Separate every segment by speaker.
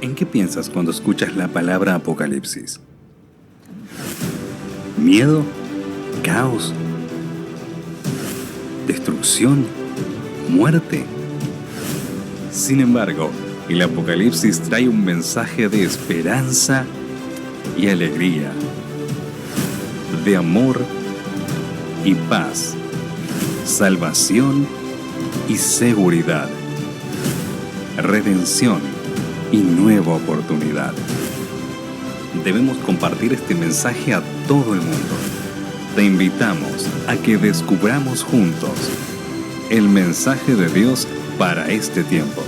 Speaker 1: ¿En qué piensas cuando escuchas la palabra Apocalipsis? ¿Miedo? ¿Caos? ¿Destrucción? ¿Muerte? Sin embargo, el Apocalipsis trae un mensaje de esperanza y alegría, de amor y paz, salvación y seguridad, redención y nueva oportunidad. Debemos compartir este mensaje a todo el mundo. Te invitamos a que descubramos juntos el mensaje de Dios para este tiempo.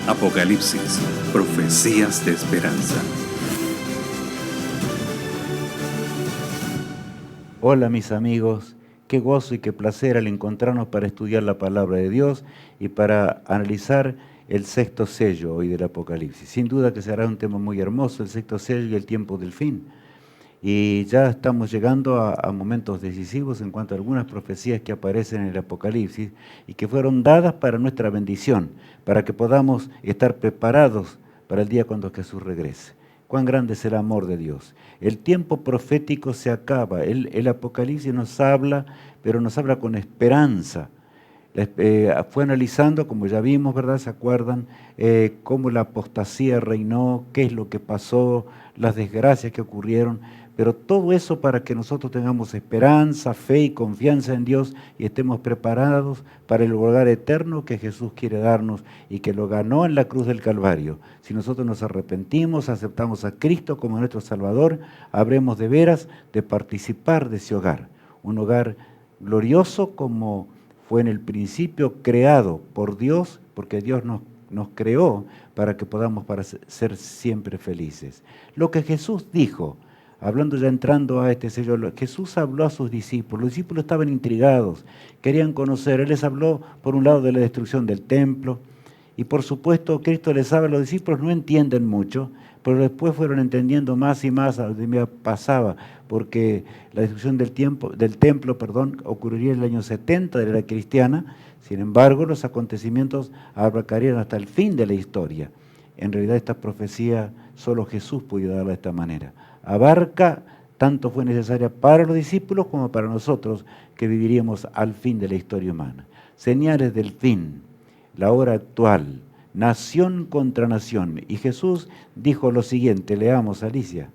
Speaker 1: Apocalipsis, profecías de esperanza.
Speaker 2: Hola mis amigos, qué gozo y qué placer al encontrarnos para estudiar la palabra de Dios y para analizar el sexto sello hoy del Apocalipsis. Sin duda que será un tema muy hermoso, el sexto sello y el tiempo del fin. Y ya estamos llegando a momentos decisivos en cuanto a algunas profecías que aparecen en el Apocalipsis y que fueron dadas para nuestra bendición, para que podamos estar preparados para el día cuando Jesús regrese. Cuán grande es el amor de Dios. El tiempo profético se acaba. El Apocalipsis nos habla, pero nos habla con esperanza. Fue analizando, como ya vimos, ¿verdad? ¿Se acuerdan? Cómo la apostasía reinó, qué es lo que pasó, las desgracias que ocurrieron. Pero todo eso para que nosotros tengamos esperanza, fe y confianza en Dios y estemos preparados para el lugar eterno que Jesús quiere darnos y que lo ganó en la cruz del Calvario. Si nosotros nos arrepentimos, aceptamos a Cristo como nuestro Salvador, habremos de veras de participar de ese hogar. Un hogar glorioso como fue en el principio creado por Dios, porque Dios nos creó para que podamos ser siempre felices. Lo que Jesús dijo, hablando ya entrando a este sello, Jesús habló a sus discípulos. Los discípulos estaban intrigados, querían conocer. Él les habló por un lado de la destrucción del templo y por supuesto Cristo les habla. Los discípulos no entienden mucho, pero después fueron entendiendo más y más a lo que pasaba, porque la destrucción del templo ocurriría en el año 70 de la era cristiana. Sin embargo, los acontecimientos abarcarían hasta el fin de la historia. En realidad esta profecía solo Jesús pudo darla de esta manera. Abarca, tanto fue necesaria para los discípulos como para nosotros que viviríamos al fin de la historia humana. Señales del fin, la hora actual, nación contra nación. Y Jesús dijo lo siguiente, leamos, Alicia.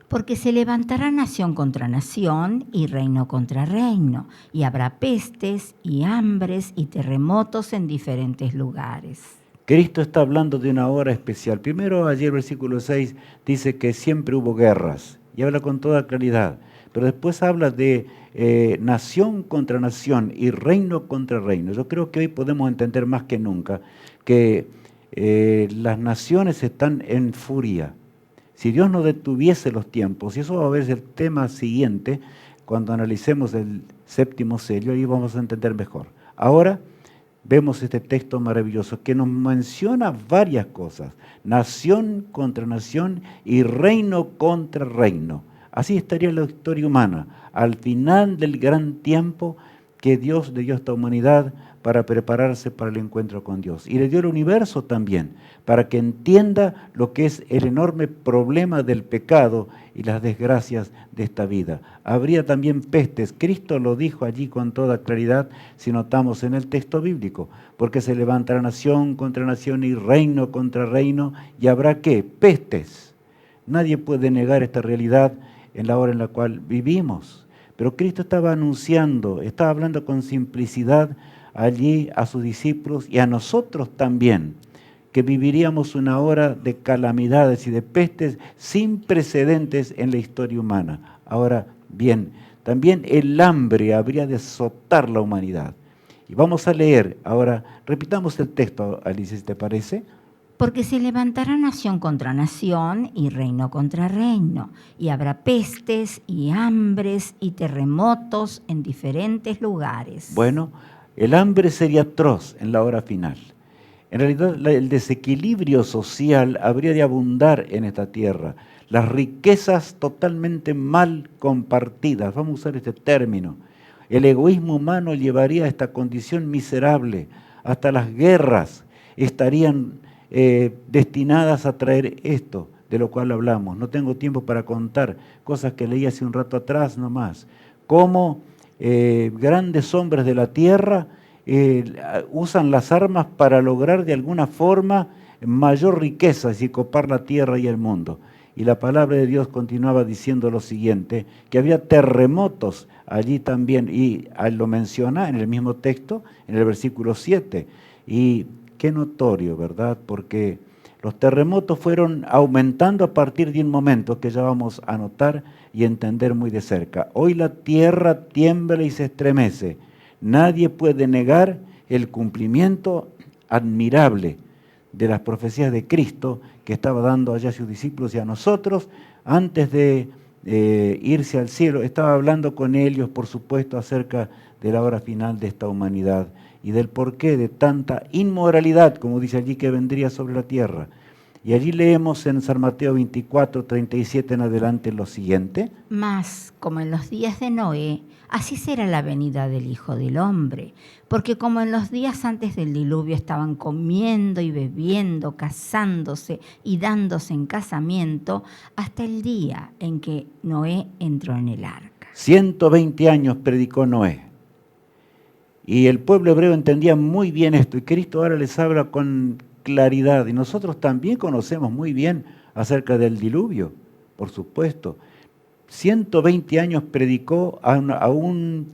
Speaker 3: Porque se levantará nación contra nación y reino contra reino, y habrá pestes y hambres y terremotos en diferentes lugares.
Speaker 2: Cristo está hablando de una hora especial. Primero, ayer versículo 6 dice que siempre hubo guerras, y habla con toda claridad. Pero después habla de nación contra nación y reino contra reino. Yo creo que hoy podemos entender más que nunca que las naciones están en furia. Si Dios no detuviese los tiempos, y eso va a ser el tema siguiente, cuando analicemos el séptimo sello, ahí vamos a entender mejor. Ahora vemos este texto maravilloso que nos menciona varias cosas. Nación contra nación y reino contra reino. Así estaría la historia humana. Al final del gran tiempo que Dios le dio a esta humanidad para prepararse para el encuentro con Dios. Y le dio el universo también, para que entienda lo que es el enorme problema del pecado y las desgracias de esta vida. Habría también pestes. Cristo lo dijo allí con toda claridad, si notamos en el texto bíblico, porque se levantará nación contra nación y reino contra reino, y habrá ¿qué? Pestes. Nadie puede negar esta realidad en la hora en la cual vivimos. Pero Cristo estaba anunciando, estaba hablando con simplicidad allí a sus discípulos y a nosotros también, que viviríamos una hora de calamidades y de pestes sin precedentes en la historia humana. Ahora bien, también el hambre habría de azotar la humanidad. Y vamos a leer, ahora repitamos el texto, Alicia, si te parece.
Speaker 3: Porque se levantará nación contra nación y reino contra reino, y habrá pestes y hambres y terremotos en diferentes lugares.
Speaker 2: Bueno, el hambre sería atroz en la hora final. En realidad, el desequilibrio social habría de abundar en esta tierra. Las riquezas totalmente mal compartidas, vamos a usar este término. El egoísmo humano llevaría a esta condición miserable. Hasta las guerras estarían destinadas a traer esto de lo cual hablamos. No tengo tiempo para contar cosas que leí hace un rato atrás nomás. Cómo grandes hombres de la tierra usan las armas para lograr de alguna forma mayor riqueza, es decir, copar la tierra y el mundo. Y la palabra de Dios continuaba diciendo lo siguiente, que había terremotos allí también, y lo menciona en el mismo texto, en el versículo 7. Y qué notorio, ¿verdad? Porque los terremotos fueron aumentando a partir de un momento que ya vamos a notar y entender muy de cerca. Hoy la tierra tiembla y se estremece. Nadie puede negar el cumplimiento admirable de las profecías de Cristo que estaba dando allá a sus discípulos y a nosotros antes de irse al cielo. Estaba hablando con ellos, por supuesto, acerca de la hora final de esta humanidad y del porqué de tanta inmoralidad, como dice allí, que vendría sobre la tierra. Y allí leemos en San Mateo 24, 37 en adelante lo siguiente.
Speaker 3: Mas, como en los días de Noé, así será la venida del Hijo del Hombre. Porque como en los días antes del diluvio estaban comiendo y bebiendo, casándose y dándose en casamiento, hasta el día en que Noé entró en el arca.
Speaker 2: 120 años predicó Noé. Y el pueblo hebreo entendía muy bien esto. Y Cristo ahora les habla con claridad. Y nosotros también conocemos muy bien acerca del diluvio, por supuesto. 120 años predicó a un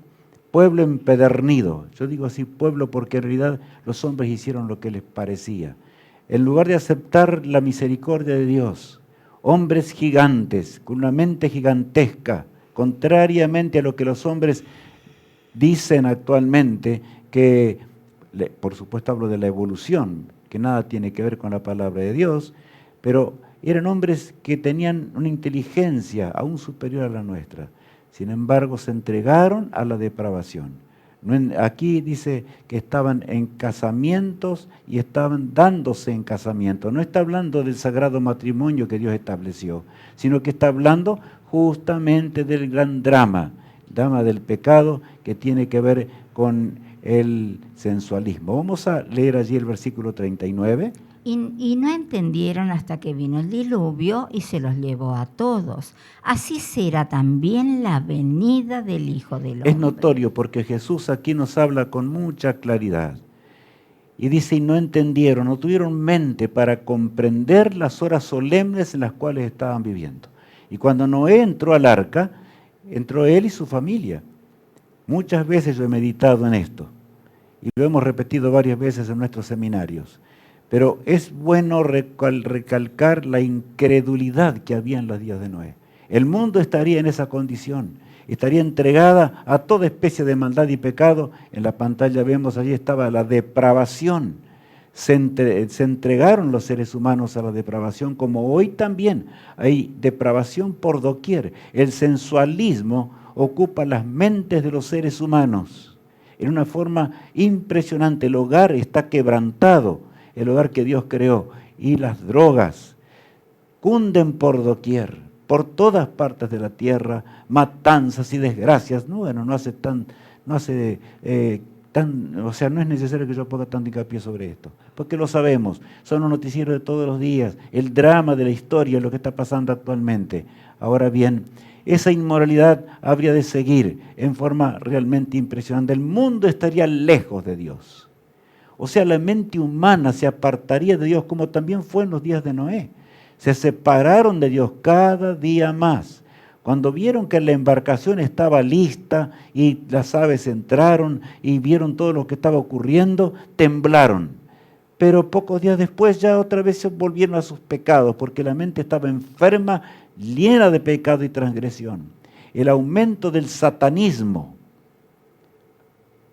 Speaker 2: pueblo empedernido. Yo digo así pueblo porque en realidad los hombres hicieron lo que les parecía. En lugar de aceptar la misericordia de Dios, hombres gigantes, con una mente gigantesca, contrariamente a lo que los hombres dicen actualmente, que por supuesto hablo de la evolución, que nada tiene que ver con la palabra de Dios, pero eran hombres que tenían una inteligencia aún superior a la nuestra. Sin embargo, se entregaron a la depravación. Aquí dice que estaban en casamientos y estaban dándose en casamiento. No está hablando del sagrado matrimonio que Dios estableció, sino que está hablando justamente del gran drama del pecado que tiene que ver con el sensualismo. Vamos a leer allí el versículo 39.
Speaker 3: Y no entendieron hasta que vino el diluvio y se los llevó a todos. Así será también la venida del Hijo del Hombre.
Speaker 2: Es notorio porque Jesús aquí nos habla con mucha claridad. Y dice, y no entendieron, no tuvieron mente para comprender las horas solemnes en las cuales estaban viviendo. Y cuando Noé entró al arca, entró él y su familia. Muchas veces yo he meditado en esto. Y lo hemos repetido varias veces en nuestros seminarios. Pero es bueno recalcar la incredulidad que había en los días de Noé. El mundo estaría en esa condición, estaría entregada a toda especie de maldad y pecado. En la pantalla vemos, allí estaba la depravación. Se entregaron los seres humanos a la depravación, como hoy también hay depravación por doquier. El sensualismo ocupa las mentes de los seres humanos en una forma impresionante. El hogar está quebrantado, el hogar que Dios creó, y las drogas cunden por doquier, por todas partes de la tierra, matanzas y desgracias. No es necesario que yo ponga tanto hincapié sobre esto, porque lo sabemos, son los noticieros de todos los días, el drama de la historia, lo que está pasando actualmente. Ahora bien, esa inmoralidad habría de seguir en forma realmente impresionante. El mundo estaría lejos de Dios. O sea, la mente humana se apartaría de Dios, como también fue en los días de Noé. Se separaron de Dios cada día más. Cuando vieron que la embarcación estaba lista y las aves entraron y vieron todo lo que estaba ocurriendo, temblaron. Pero pocos días después ya otra vez se volvieron a sus pecados, porque la mente estaba enferma, llena de pecado y transgresión. El aumento del satanismo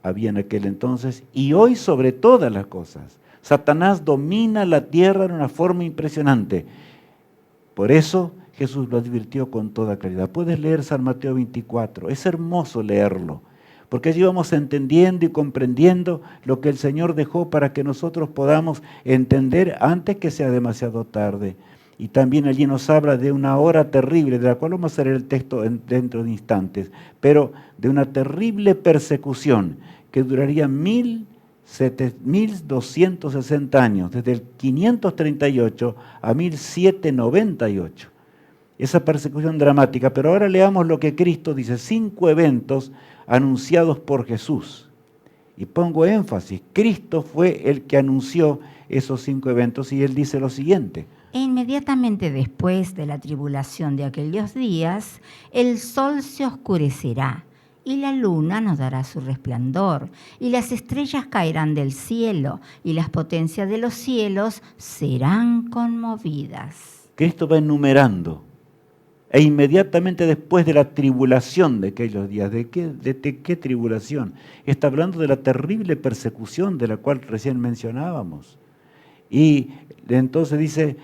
Speaker 2: había en aquel entonces y hoy sobre todas las cosas. Satanás domina la tierra de una forma impresionante. Por eso Jesús lo advirtió con toda claridad. Puedes leer San Mateo 24, es hermoso leerlo, porque allí vamos entendiendo y comprendiendo lo que el Señor dejó para que nosotros podamos entender antes que sea demasiado tarde. Y también allí nos habla de una hora terrible, de la cual vamos a leer el texto dentro de instantes, pero de una terrible persecución que duraría 1000 7.260 años, desde el 538 a 1798. Esa persecución dramática. Pero ahora leamos lo que Cristo dice, 5 eventos anunciados por Jesús. Y pongo énfasis, Cristo fue el que anunció esos 5 eventos y Él dice lo siguiente.
Speaker 3: E inmediatamente después de la tribulación de aquellos días, el sol se oscurecerá, y la luna no dará su resplandor, y las estrellas caerán del cielo, y las potencias de los cielos serán conmovidas.
Speaker 2: Cristo va enumerando. E inmediatamente después de la tribulación de aquellos días, ¿de qué tribulación? Está hablando de la terrible persecución de la cual recién mencionábamos. Y entonces dice,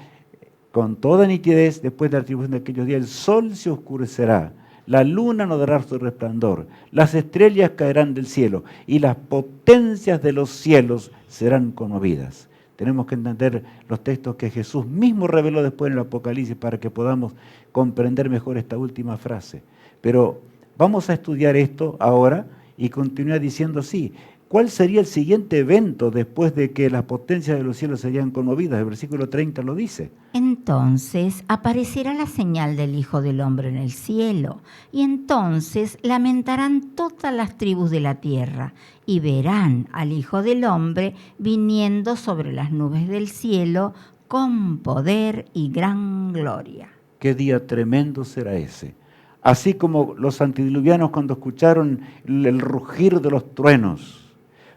Speaker 2: con toda nitidez, después de la tribulación de aquellos días, el sol se oscurecerá, la luna no dará su resplandor, las estrellas caerán del cielo y las potencias de los cielos serán conmovidas. Tenemos que entender los textos que Jesús mismo reveló después en el Apocalipsis para que podamos comprender mejor esta última frase. Pero vamos a estudiar esto ahora y continuar diciendo así. ¿Cuál sería el siguiente evento después de que las potencias de los cielos serían conmovidas? El versículo 30 lo dice.
Speaker 3: Entonces aparecerá la señal del Hijo del Hombre en el cielo, y entonces lamentarán todas las tribus de la tierra, y verán al Hijo del Hombre viniendo sobre las nubes del cielo con poder y gran gloria.
Speaker 2: ¿Qué día tremendo será ese? Así como los antediluvianos cuando escucharon el rugir de los truenos,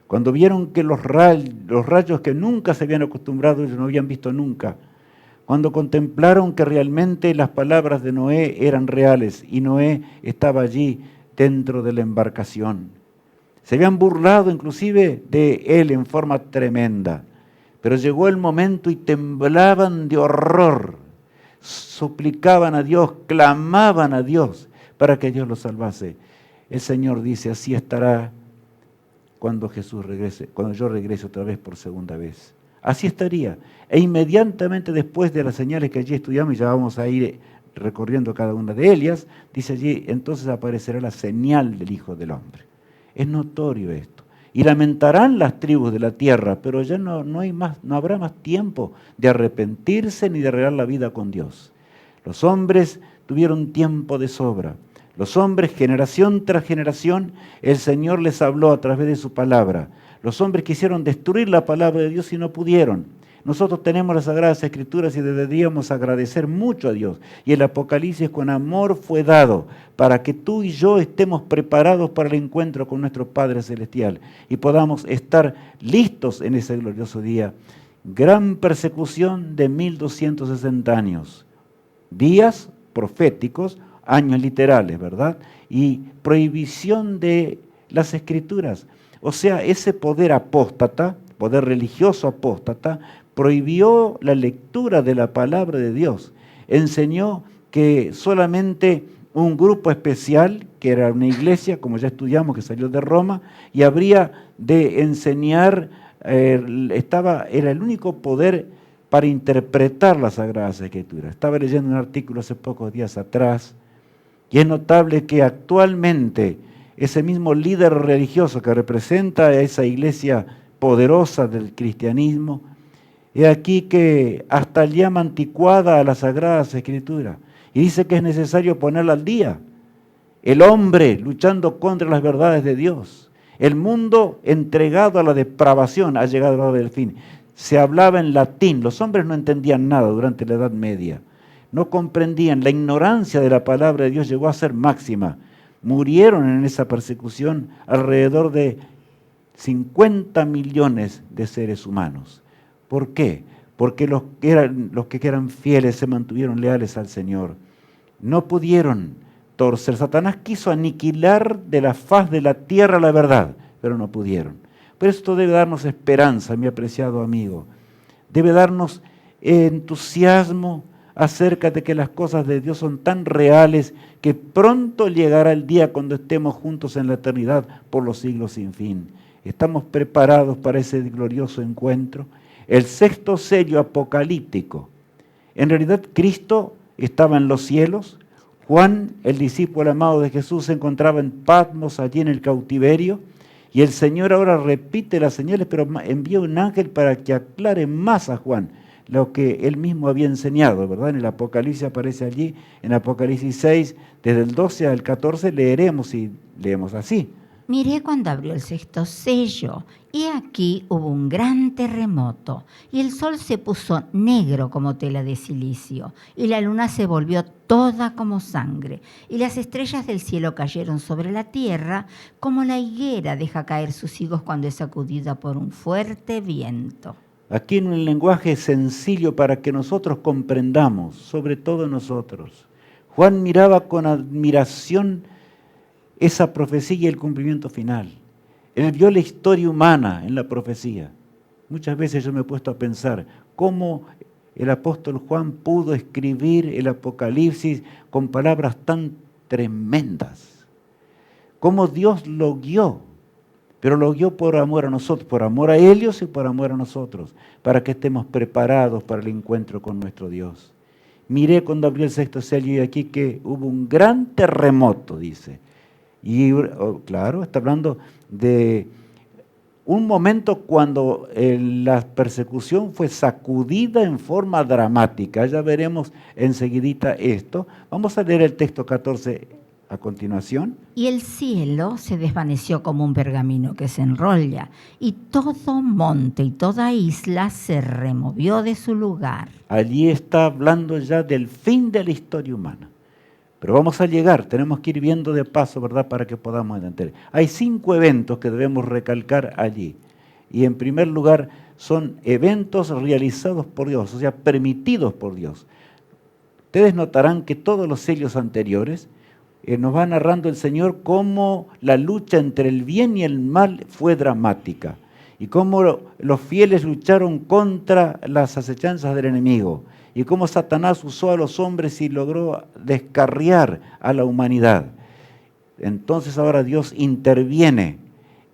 Speaker 2: cuando vieron que los rayos que nunca se habían acostumbrado, ellos no habían visto nunca, cuando contemplaron que realmente las palabras de Noé eran reales y Noé estaba allí dentro de la embarcación. Se habían burlado inclusive de él en forma tremenda, pero llegó el momento y temblaban de horror, suplicaban a Dios, clamaban a Dios para que Dios los salvase. El Señor dice, así estará cuando Jesús regrese, cuando yo regrese otra vez por segunda vez. Así estaría. E inmediatamente después de las señales que allí estudiamos, y ya vamos a ir recorriendo cada una de ellas, dice allí, entonces aparecerá la señal del Hijo del Hombre. Es notorio esto. Y lamentarán las tribus de la tierra, pero ya no habrá más tiempo de arrepentirse ni de arreglar la vida con Dios. Los hombres tuvieron tiempo de sobra. Los hombres, generación tras generación, el Señor les habló a través de su palabra. Los hombres quisieron destruir la palabra de Dios y no pudieron. Nosotros tenemos las Sagradas Escrituras y deberíamos agradecer mucho a Dios. Y el Apocalipsis con amor fue dado para que tú y yo estemos preparados para el encuentro con nuestro Padre Celestial y podamos estar listos en ese glorioso día. Gran persecución de 1260 años. Días proféticos, años literales, ¿verdad? Y prohibición de las Escrituras. O sea, ese poder apóstata, poder religioso apóstata, prohibió la lectura de la palabra de Dios. Enseñó que solamente un grupo especial, que era una iglesia, como ya estudiamos, que salió de Roma, y habría de enseñar, era el único poder para interpretar las Sagradas Escrituras. Estaba leyendo un artículo hace pocos días atrás, y es notable que actualmente ese mismo líder religioso que representa a esa iglesia poderosa del cristianismo, he aquí que hasta llama anticuada a las Sagradas Escrituras y dice que es necesario ponerla al día. El hombre luchando contra las verdades de Dios, el mundo entregado a la depravación, ha llegado la hora del fin. Se hablaba en latín, los hombres no entendían nada durante la Edad Media, no comprendían, la ignorancia de la palabra de Dios llegó a ser máxima. Murieron en esa persecución alrededor de 50 millones de seres humanos. ¿Por qué? Porque los que eran fieles se mantuvieron leales al Señor. No pudieron torcer. Satanás quiso aniquilar de la faz de la tierra la verdad, pero no pudieron. Pero esto debe darnos esperanza, mi apreciado amigo. Debe darnos entusiasmo acerca de que las cosas de Dios son tan reales que pronto llegará el día cuando estemos juntos en la eternidad por los siglos sin fin. Estamos preparados para ese glorioso encuentro. El sexto sello apocalíptico. En realidad Cristo estaba en los cielos. Juan, el discípulo amado de Jesús, se encontraba en Patmos, allí en el cautiverio. Y el Señor ahora repite las señales, pero envía un ángel para que aclare más a Juan lo que él mismo había enseñado, ¿verdad? En el Apocalipsis aparece allí, en Apocalipsis 6, desde el 12 al 14, leeremos y leemos así.
Speaker 3: Miré cuando abrió el sexto sello, y aquí hubo un gran terremoto, y el sol se puso negro como tela de silicio, y la luna se volvió toda como sangre, y las estrellas del cielo cayeron sobre la tierra, como la higuera deja caer sus higos cuando es sacudida por un fuerte viento.
Speaker 2: Aquí en un lenguaje sencillo para que nosotros comprendamos, sobre todo nosotros. Juan miraba con admiración esa profecía y el cumplimiento final. Él vio la historia humana en la profecía. Muchas veces yo me he puesto a pensar cómo el apóstol Juan pudo escribir el Apocalipsis con palabras tan tremendas. Cómo Dios lo guió, pero lo guió por amor a nosotros, por amor a ellos y por amor a nosotros, para que estemos preparados para el encuentro con nuestro Dios. Miré cuando abrió el sexto sello y aquí que hubo un gran terremoto, dice. Y claro, está hablando de un momento cuando la persecución fue sacudida en forma dramática. Ya veremos enseguidita esto. Vamos a leer el texto 14 a continuación.
Speaker 3: Y el cielo se desvaneció como un pergamino que se enrolla, y todo monte y toda isla se removió de su lugar.
Speaker 2: Allí está hablando ya del fin de la historia humana. Pero vamos a llegar, tenemos que ir viendo de paso, ¿verdad?, para que podamos entender. Hay 5 eventos que debemos recalcar allí. Y en primer lugar, son eventos realizados por Dios, o sea, permitidos por Dios. Ustedes notarán que todos los sellos anteriores nos va narrando el Señor cómo la lucha entre el bien y el mal fue dramática. Y cómo los fieles lucharon contra las acechanzas del enemigo. Y cómo Satanás usó a los hombres y logró descarriar a la humanidad. Entonces ahora Dios interviene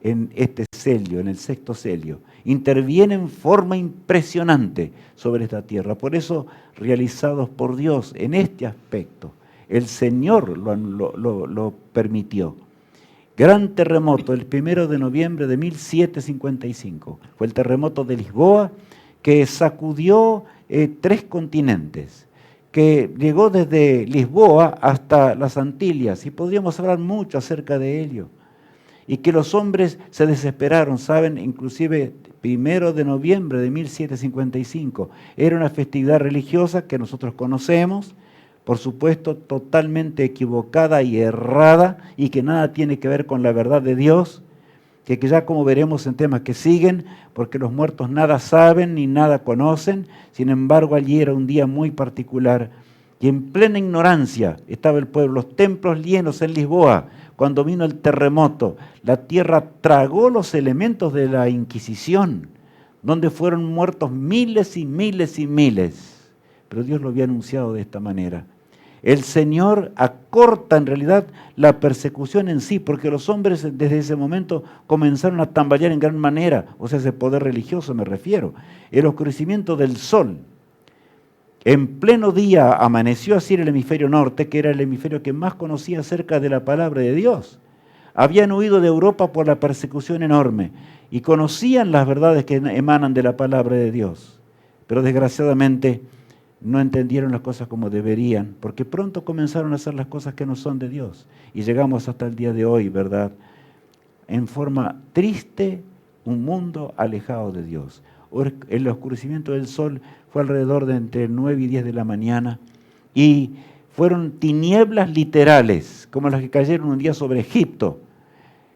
Speaker 2: en este sello, en el sexto sello. Interviene en forma impresionante sobre esta tierra. Por eso, realizados por Dios en este aspecto, el Señor lo permitió. Gran terremoto, el 1 de noviembre de 1755. Fue el terremoto de Lisboa que sacudió 3 continentes, que llegó desde Lisboa hasta las Antillas, y podríamos hablar mucho acerca de ello. Y que los hombres se desesperaron, ¿saben? Inclusive 1 de noviembre de 1755 era una festividad religiosa que nosotros conocemos, por supuesto totalmente equivocada y errada, y que nada tiene que ver con la verdad de Dios, que ya como veremos en temas que siguen, porque los muertos nada saben ni nada conocen. Sin embargo, allí era un día muy particular y en plena ignorancia estaba el pueblo, los templos llenos en Lisboa. Cuando vino el terremoto, la tierra tragó los elementos de la Inquisición, donde fueron muertos miles y miles y miles. Pero Dios lo había anunciado de esta manera. El Señor acorta en realidad la persecución en sí, porque los hombres desde ese momento comenzaron a tambalear en gran manera, o sea, ese poder religioso me refiero. El oscurecimiento del sol. En pleno día amaneció así en el hemisferio norte, que era el hemisferio que más conocía acerca de la palabra de Dios. Habían huido de Europa por la persecución enorme y conocían las verdades que emanan de la palabra de Dios. Pero desgraciadamente no entendieron las cosas como deberían, porque pronto comenzaron a hacer las cosas que no son de Dios. Y llegamos hasta el día de hoy, ¿verdad? En forma triste, un mundo alejado de Dios. El oscurecimiento del sol fue alrededor de entre 9 y 10 de la mañana, y fueron tinieblas literales, como las que cayeron un día sobre Egipto.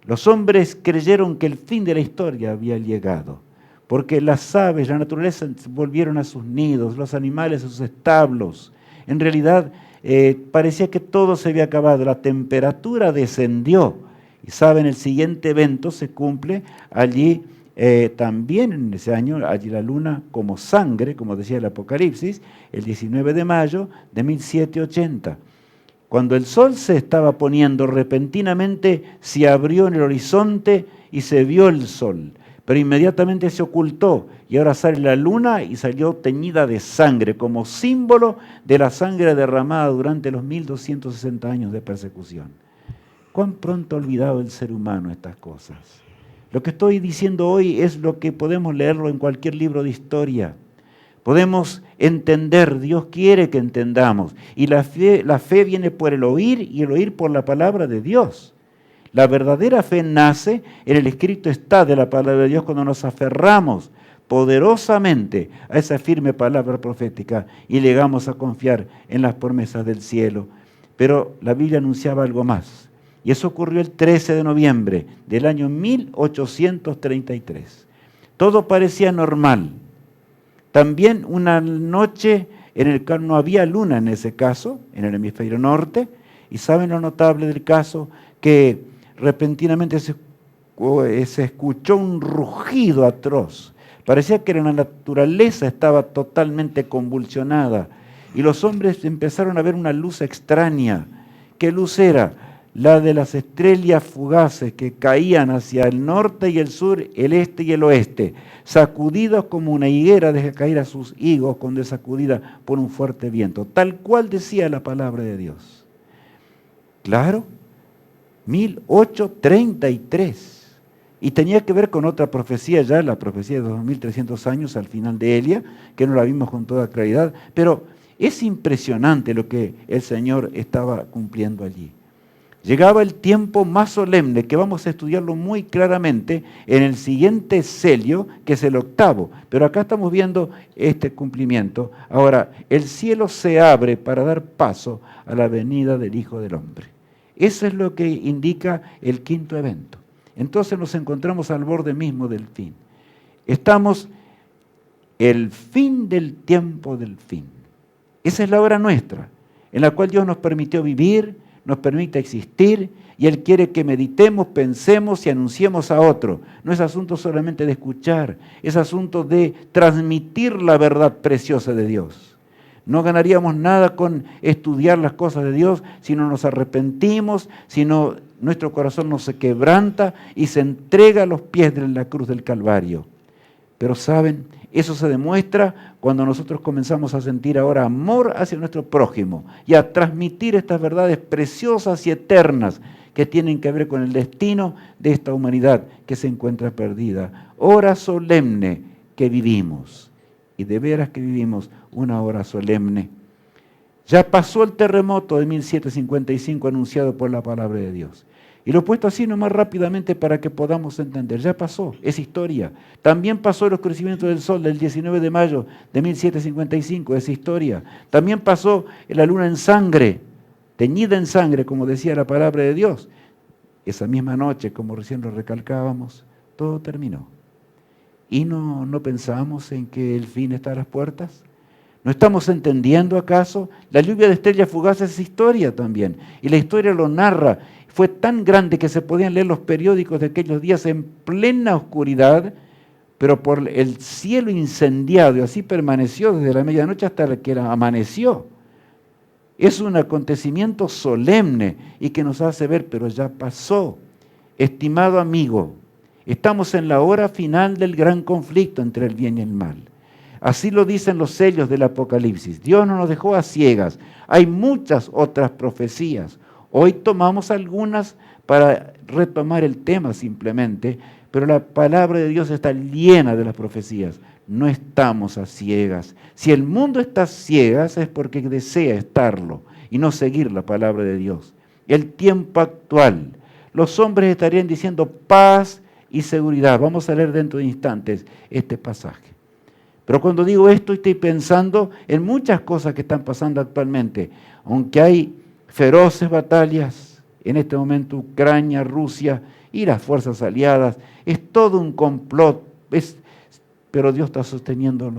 Speaker 2: Los hombres creyeron que el fin de la historia había llegado, porque las aves, la naturaleza, volvieron a sus nidos, los animales a sus establos. En realidad, parecía que todo se había acabado, la temperatura descendió. Y saben, el siguiente evento se cumple allí también en ese año, allí la luna como sangre, como decía el Apocalipsis, el 19 de mayo de 1780. Cuando el sol se estaba poniendo, repentinamente se abrió en el horizonte y se vio el sol. Pero inmediatamente se ocultó y ahora sale la luna y salió teñida de sangre como símbolo de la sangre derramada durante los 1260 años de persecución. ¿Cuán pronto ha olvidado el ser humano estas cosas? Lo que estoy diciendo hoy es lo que podemos leerlo en cualquier libro de historia. Podemos entender, Dios quiere que entendamos. Y la fe viene por el oír y el oír por la palabra de Dios. La verdadera fe nace, en el escrito está de la palabra de Dios cuando nos aferramos poderosamente a esa firme palabra profética y llegamos a confiar en las promesas del cielo. Pero la Biblia anunciaba algo más. Y eso ocurrió el 13 de noviembre del año 1833. Todo parecía normal. También una noche en el cual no había luna en ese caso, en el hemisferio norte, y saben lo notable del caso, que repentinamente se escuchó un rugido atroz. Parecía que la naturaleza estaba totalmente convulsionada y los hombres empezaron a ver una luz extraña. ¿Qué luz era? La de las estrellas fugaces que caían hacia el norte y el sur, el este y el oeste, sacudidos como una higuera deja caer a sus higos cuando es sacudida por un fuerte viento, tal cual decía la palabra de Dios. Claro, 1833. Y tenía que ver con otra profecía ya, la profecía de 2300 años al final de Elia, que no la vimos con toda claridad, pero es impresionante lo que el Señor estaba cumpliendo allí. Llegaba el tiempo más solemne, que vamos a estudiarlo muy claramente en el siguiente sello, que es el 8º. Pero acá estamos viendo este cumplimiento. Ahora, el cielo se abre para dar paso a la venida del Hijo del Hombre. Eso es lo que indica el 5º evento. Entonces nos encontramos al borde mismo del fin. Estamos el fin del tiempo del fin. Esa es la hora nuestra, en la cual Dios nos permitió vivir, nos permite existir, y Él quiere que meditemos, pensemos y anunciemos a otro. No es asunto solamente de escuchar, es asunto de transmitir la verdad preciosa de Dios. No ganaríamos nada con estudiar las cosas de Dios si no nos arrepentimos, si no nuestro corazón no se quebranta y se entrega a los pies de la cruz del Calvario. Pero ¿saben? Eso se demuestra cuando nosotros comenzamos a sentir ahora amor hacia nuestro prójimo y a transmitir estas verdades preciosas y eternas que tienen que ver con el destino de esta humanidad que se encuentra perdida. Hora solemne que vivimos, y de veras que vivimos una hora solemne. Ya pasó el terremoto de 1755 anunciado por la palabra de Dios. Y lo he puesto así nomás rápidamente para que podamos entender. Ya pasó, es historia. También pasó el oscurecimiento del sol del 19 de mayo de 1755, es historia. También pasó la luna en sangre, teñida en sangre, como decía la palabra de Dios. Esa misma noche, como recién lo recalcábamos, todo terminó. ¿Y no pensamos en que el fin está a las puertas? ¿No estamos entendiendo acaso? La lluvia de estrellas fugaces es historia también. Y la historia lo narra. Fue tan grande que se podían leer los periódicos de aquellos días en plena oscuridad, pero por el cielo incendiado, y así permaneció desde la medianoche hasta que amaneció. Es un acontecimiento solemne y que nos hace ver, pero ya pasó. Estimado amigo, estamos en la hora final del gran conflicto entre el bien y el mal. Así lo dicen los sellos del Apocalipsis. Dios no nos dejó a ciegas. Hay muchas otras profecías. Hoy tomamos algunas para retomar el tema simplemente, pero la palabra de Dios está llena de las profecías. No estamos a ciegas. Si el mundo está a ciegas es porque desea estarlo y no seguir la palabra de Dios. El tiempo actual, los hombres estarían diciendo paz y seguridad. Vamos a leer dentro de instantes este pasaje. Pero cuando digo esto estoy pensando en muchas cosas que están pasando actualmente, aunque hay feroces batallas, en este momento Ucrania, Rusia y las fuerzas aliadas, es todo un complot, pero Dios está sosteniendo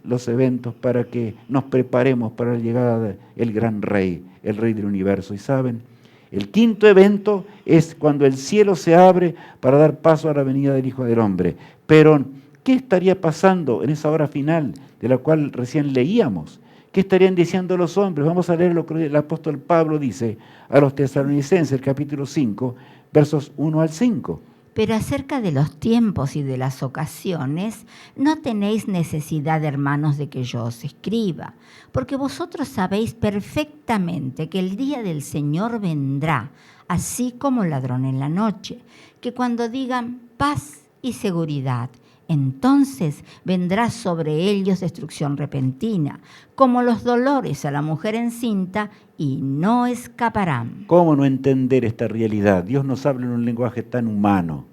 Speaker 2: los eventos para que nos preparemos para la llegada del gran rey, el rey del universo. Y saben, el 5º evento es cuando el cielo se abre para dar paso a la venida del Hijo del Hombre. Pero, ¿qué estaría pasando en esa hora final de la cual recién leíamos? ¿Qué estarían diciendo los hombres? Vamos a leer lo que el apóstol Pablo dice a los tesalonicenses, el capítulo 5, versos 1 al 5.
Speaker 3: Pero acerca de los tiempos y de las ocasiones, no tenéis necesidad, hermanos, de que yo os escriba, porque vosotros sabéis perfectamente que el día del Señor vendrá, así como ladrón en la noche, que cuando digan paz y seguridad. Entonces vendrá sobre ellos destrucción repentina, como los dolores a la mujer encinta, y no escaparán.
Speaker 2: ¿Cómo no entender esta realidad? Dios nos habla en un lenguaje tan humano.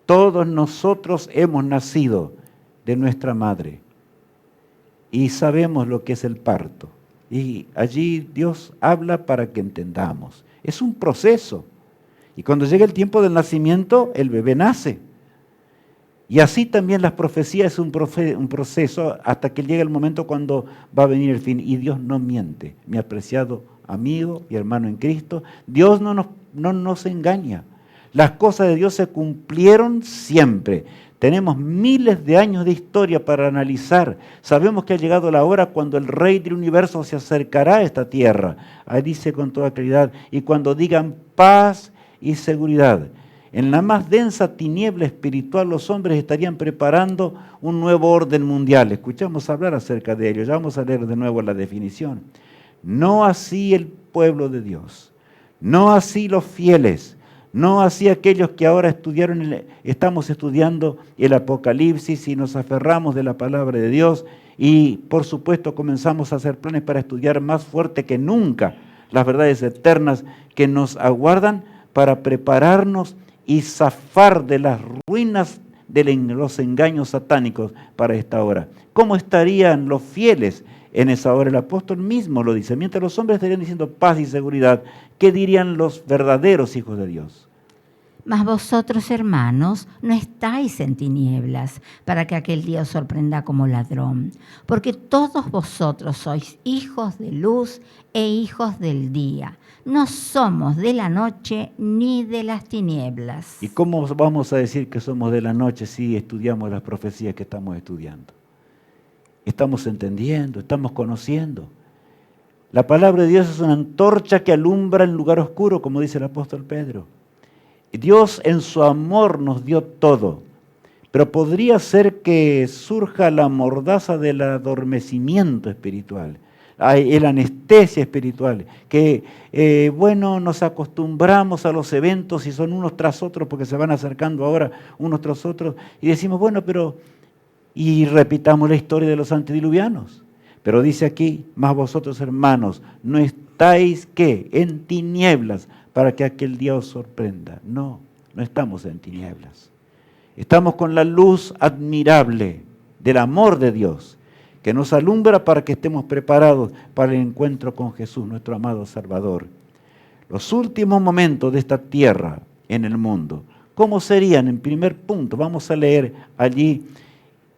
Speaker 2: Todos nosotros hemos nacido de nuestra madre y sabemos lo que es el parto. Y allí Dios habla para que entendamos. Es un proceso. Y cuando llega el tiempo del nacimiento, el bebé nace. Y así también las profecías es un proceso hasta que llega el momento cuando va a venir el fin. Y Dios no miente, mi apreciado amigo y hermano en Cristo. Dios no nos engaña. Las cosas de Dios se cumplieron siempre. Tenemos miles de años de historia para analizar. Sabemos que ha llegado la hora cuando el Rey del Universo se acercará a esta tierra. Ahí dice con toda claridad, y cuando digan paz y seguridad. En la más densa tiniebla espiritual los hombres estarían preparando un nuevo orden mundial. Escuchamos hablar acerca de ello, ya vamos a leer de nuevo la definición. No así el pueblo de Dios, no así los fieles, no así aquellos que ahora estamos estudiando el Apocalipsis y nos aferramos de la palabra de Dios y por supuesto comenzamos a hacer planes para estudiar más fuerte que nunca las verdades eternas que nos aguardan para prepararnos y zafar de las ruinas de los engaños satánicos para esta hora. ¿Cómo estarían los fieles en esa hora? El apóstol mismo lo dice. Mientras los hombres estarían diciendo paz y seguridad, ¿qué dirían los verdaderos hijos de Dios?
Speaker 3: Mas vosotros, hermanos, no estáis en tinieblas, para que aquel día os sorprenda como ladrón. Porque todos vosotros sois hijos de luz e hijos del día. No somos de la noche ni de las tinieblas.
Speaker 2: ¿Y cómo vamos a decir que somos de la noche si estudiamos las profecías que estamos estudiando? Estamos entendiendo, estamos conociendo. La palabra de Dios es una antorcha que alumbra en lugar oscuro, como dice el apóstol Pedro. Dios en su amor nos dio todo, pero podría ser que surja la mordaza del adormecimiento espiritual, la anestesia espiritual, que nos acostumbramos a los eventos y son unos tras otros porque se van acercando ahora unos tras otros y decimos, y repitamos la historia de los antediluvianos. Pero dice aquí, más vosotros hermanos, no estáis ¿qué? En tinieblas para que aquel día os sorprenda. No estamos en tinieblas. Estamos con la luz admirable del amor de Dios, que nos alumbra para que estemos preparados para el encuentro con Jesús, nuestro amado Salvador. Los últimos momentos de esta tierra en el mundo, ¿cómo serían? En primer punto, vamos a leer allí,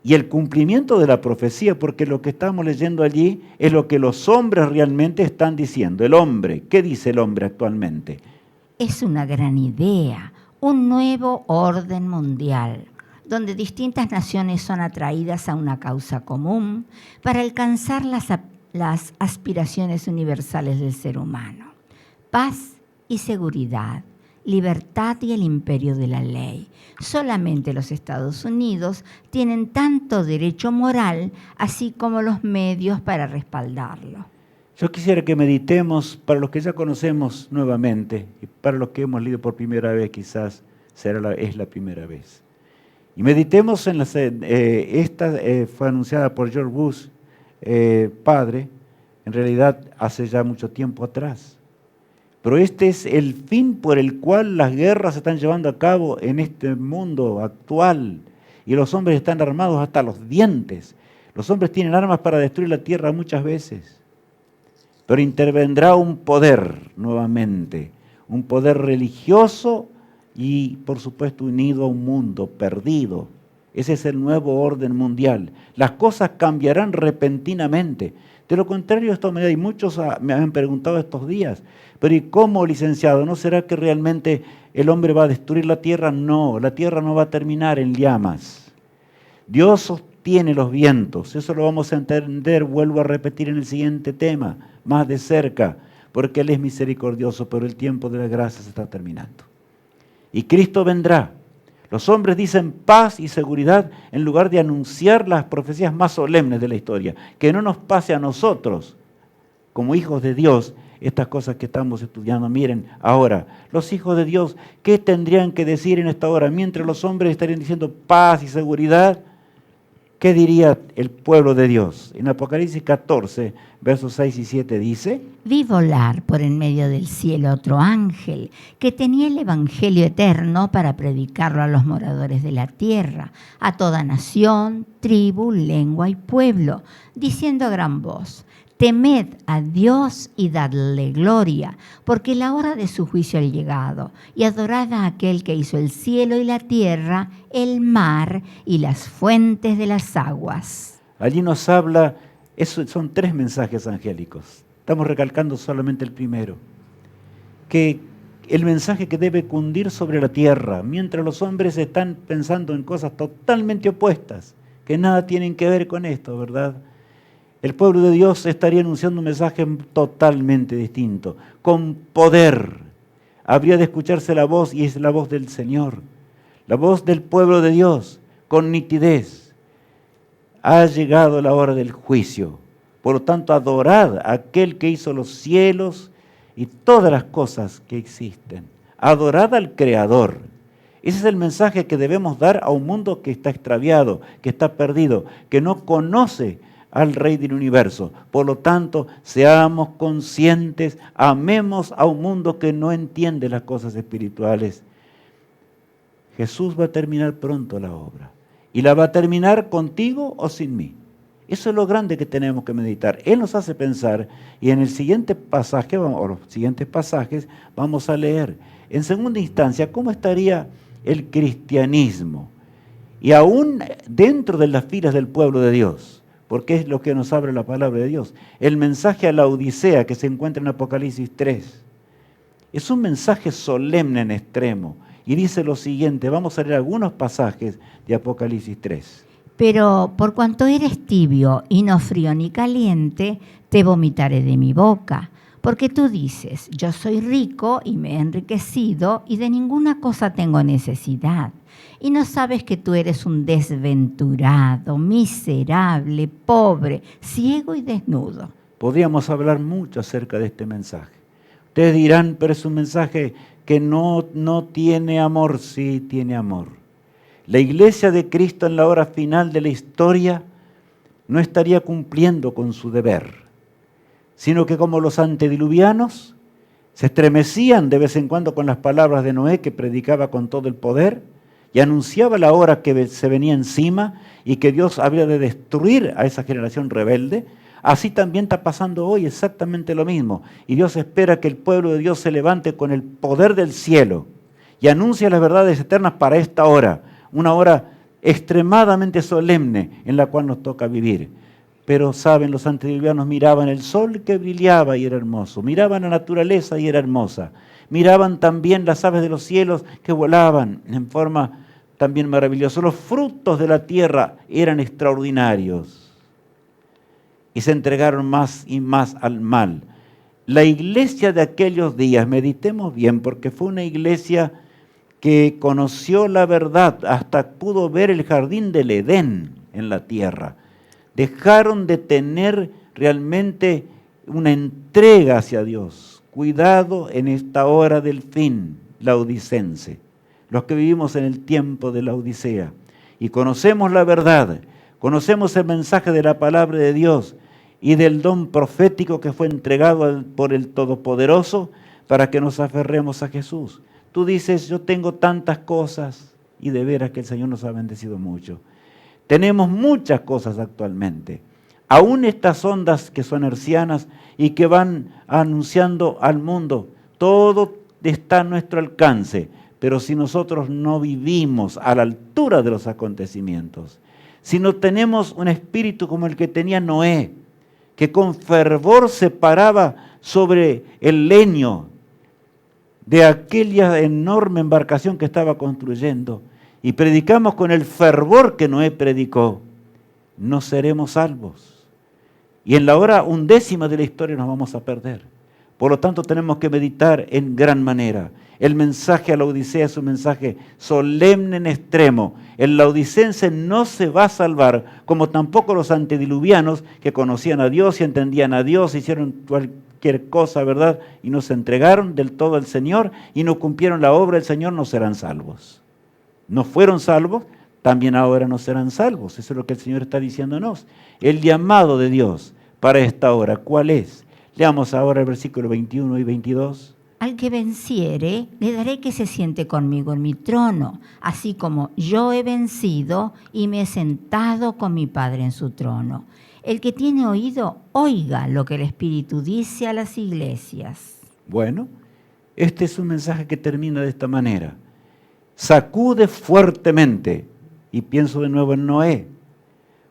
Speaker 2: y el cumplimiento de la profecía, porque lo que estamos leyendo allí es lo que los hombres realmente están diciendo. El hombre, ¿qué dice el hombre actualmente?
Speaker 3: Es una gran idea, un nuevo orden mundial, donde distintas naciones son atraídas a una causa común para alcanzar las aspiraciones universales del ser humano. Paz y seguridad, libertad y el imperio de la ley. Solamente los Estados Unidos tienen tanto derecho moral, así como los medios para respaldarlo.
Speaker 2: Yo quisiera que meditemos, para los que ya conocemos nuevamente, y para los que hemos leído por primera vez quizás es la primera vez. Y meditemos en esta fue anunciada por George Bush, padre, en realidad hace ya mucho tiempo atrás. Pero este es el fin por el cual las guerras se están llevando a cabo en este mundo actual. Y los hombres están armados hasta los dientes. Los hombres tienen armas para destruir la tierra muchas veces. Pero intervendrá un poder nuevamente, un poder religioso y por supuesto unido a un mundo perdido. Ese es el nuevo orden mundial. Las cosas cambiarán repentinamente. De lo contrario, esta humanidad, y muchos me han preguntado estos días, pero ¿y cómo, licenciado? ¿No será que realmente el hombre va a destruir la tierra? No, la tierra no va a terminar en llamas. Dios sostiene los vientos, eso lo vamos a entender, vuelvo a repetir en el siguiente tema, más de cerca, porque Él es misericordioso, pero el tiempo de la gracia se está terminando. Y Cristo vendrá. Los hombres dicen paz y seguridad en lugar de anunciar las profecías más solemnes de la historia. Que no nos pase a nosotros, como hijos de Dios, estas cosas que estamos estudiando. Miren, ahora, los hijos de Dios, ¿qué tendrían que decir en esta hora? Mientras los hombres estarían diciendo paz y seguridad, ¿qué diría el pueblo de Dios? En Apocalipsis 14, versos 6 y 7 dice:
Speaker 3: Vi volar por en medio del cielo otro ángel que tenía el evangelio eterno para predicarlo a los moradores de la tierra, a toda nación, tribu, lengua y pueblo, diciendo a gran voz: temed a Dios y dadle gloria, porque la hora de su juicio ha llegado, y adorad a aquel que hizo el cielo y la tierra, el mar y las fuentes de las aguas.
Speaker 2: Allí nos habla, son 3 mensajes angélicos. Estamos recalcando solamente el primero. Que el mensaje que debe cundir sobre la tierra, mientras los hombres están pensando en cosas totalmente opuestas, que nada tienen que ver con esto, ¿verdad? El pueblo de Dios estaría anunciando un mensaje totalmente distinto, con poder. Habría de escucharse la voz, y es la voz del Señor, la voz del pueblo de Dios, con nitidez. Ha llegado la hora del juicio. Por lo tanto, adorad a aquel que hizo los cielos y todas las cosas que existen. Adorad al Creador. Ese es el mensaje que debemos dar a un mundo que está extraviado, que está perdido, que no conoce al Rey del universo. Por lo tanto, seamos conscientes, amemos a un mundo que no entiende las cosas espirituales. Jesús va a terminar pronto la obra. Y la va a terminar contigo o sin mí. Eso es lo grande que tenemos que meditar. Él nos hace pensar, y en el siguiente pasaje, o los siguientes pasajes, vamos a leer, en segunda instancia, cómo estaría el cristianismo. Y aún dentro de las filas del pueblo de Dios, porque es lo que nos abre la palabra de Dios. El mensaje a la Odisea que se encuentra en Apocalipsis 3. Es un mensaje solemne en extremo. Y dice lo siguiente, vamos a leer algunos pasajes de Apocalipsis 3.
Speaker 3: Pero por cuanto eres tibio y no frío ni caliente, te vomitaré de mi boca. Porque tú dices, yo soy rico y me he enriquecido y de ninguna cosa tengo necesidad. Y no sabes que tú eres un desventurado, miserable, pobre, ciego y desnudo.
Speaker 2: Podríamos hablar mucho acerca de este mensaje. Ustedes dirán, pero es un mensaje que no tiene amor. Sí, tiene amor. La iglesia de Cristo en la hora final de la historia no estaría cumpliendo con su deber, sino que como los antediluvianos se estremecían de vez en cuando con las palabras de Noé, que predicaba con todo el poder y anunciaba la hora que se venía encima y que Dios había de destruir a esa generación rebelde. Así también está pasando hoy exactamente lo mismo. Y Dios espera que el pueblo de Dios se levante con el poder del cielo y anuncie las verdades eternas para esta hora, una hora extremadamente solemne en la cual nos toca vivir. Pero saben, los antediluvianos miraban el sol que brillaba y era hermoso, miraban la naturaleza y era hermosa, miraban también las aves de los cielos que volaban en forma también maravillosa, los frutos de la tierra eran extraordinarios y se entregaron más y más al mal. La iglesia de aquellos días, meditemos bien, porque fue una iglesia que conoció la verdad, hasta pudo ver el jardín del Edén en la tierra. Dejaron de tener realmente una entrega hacia Dios. Cuidado en esta hora del fin, laodicense. Los que vivimos en el tiempo de la Odisea y conocemos la verdad, conocemos el mensaje de la palabra de Dios y del don profético que fue entregado por el Todopoderoso para que nos aferremos a Jesús. Tú dices, yo tengo tantas cosas, y de veras que el Señor nos ha bendecido mucho. Tenemos muchas cosas actualmente. Aún estas ondas que son hercianas y que van anunciando al mundo, todo está a nuestro alcance. Pero si nosotros no vivimos a la altura de los acontecimientos, si no tenemos un espíritu como el que tenía Noé, que con fervor se paraba sobre el leño de aquella enorme embarcación que estaba construyendo, y predicamos con el fervor que Noé predicó, no seremos salvos. Y en la hora 11ª de la historia nos vamos a perder. Por lo tanto, tenemos que meditar en gran manera. El mensaje a la Odisea es un mensaje solemne en extremo. El laodicense no se va a salvar, como tampoco los antediluvianos que conocían a Dios y entendían a Dios, hicieron cualquier cosa, ¿verdad? Y no se entregaron del todo al Señor y no cumplieron la obra del Señor, no serán salvos. No fueron salvos, también ahora no serán salvos. Eso es lo que el Señor está diciéndonos. El llamado de Dios para esta hora, ¿cuál es? Leamos ahora el versículo 21 y 22.
Speaker 3: Al que venciere, le daré que se siente conmigo en mi trono, así como yo he vencido y me he sentado con mi Padre en su trono. El que tiene oído, oiga lo que el Espíritu dice a las iglesias.
Speaker 2: Bueno, este es un mensaje que termina de esta manera. Sacude fuertemente, y pienso de nuevo en Noé,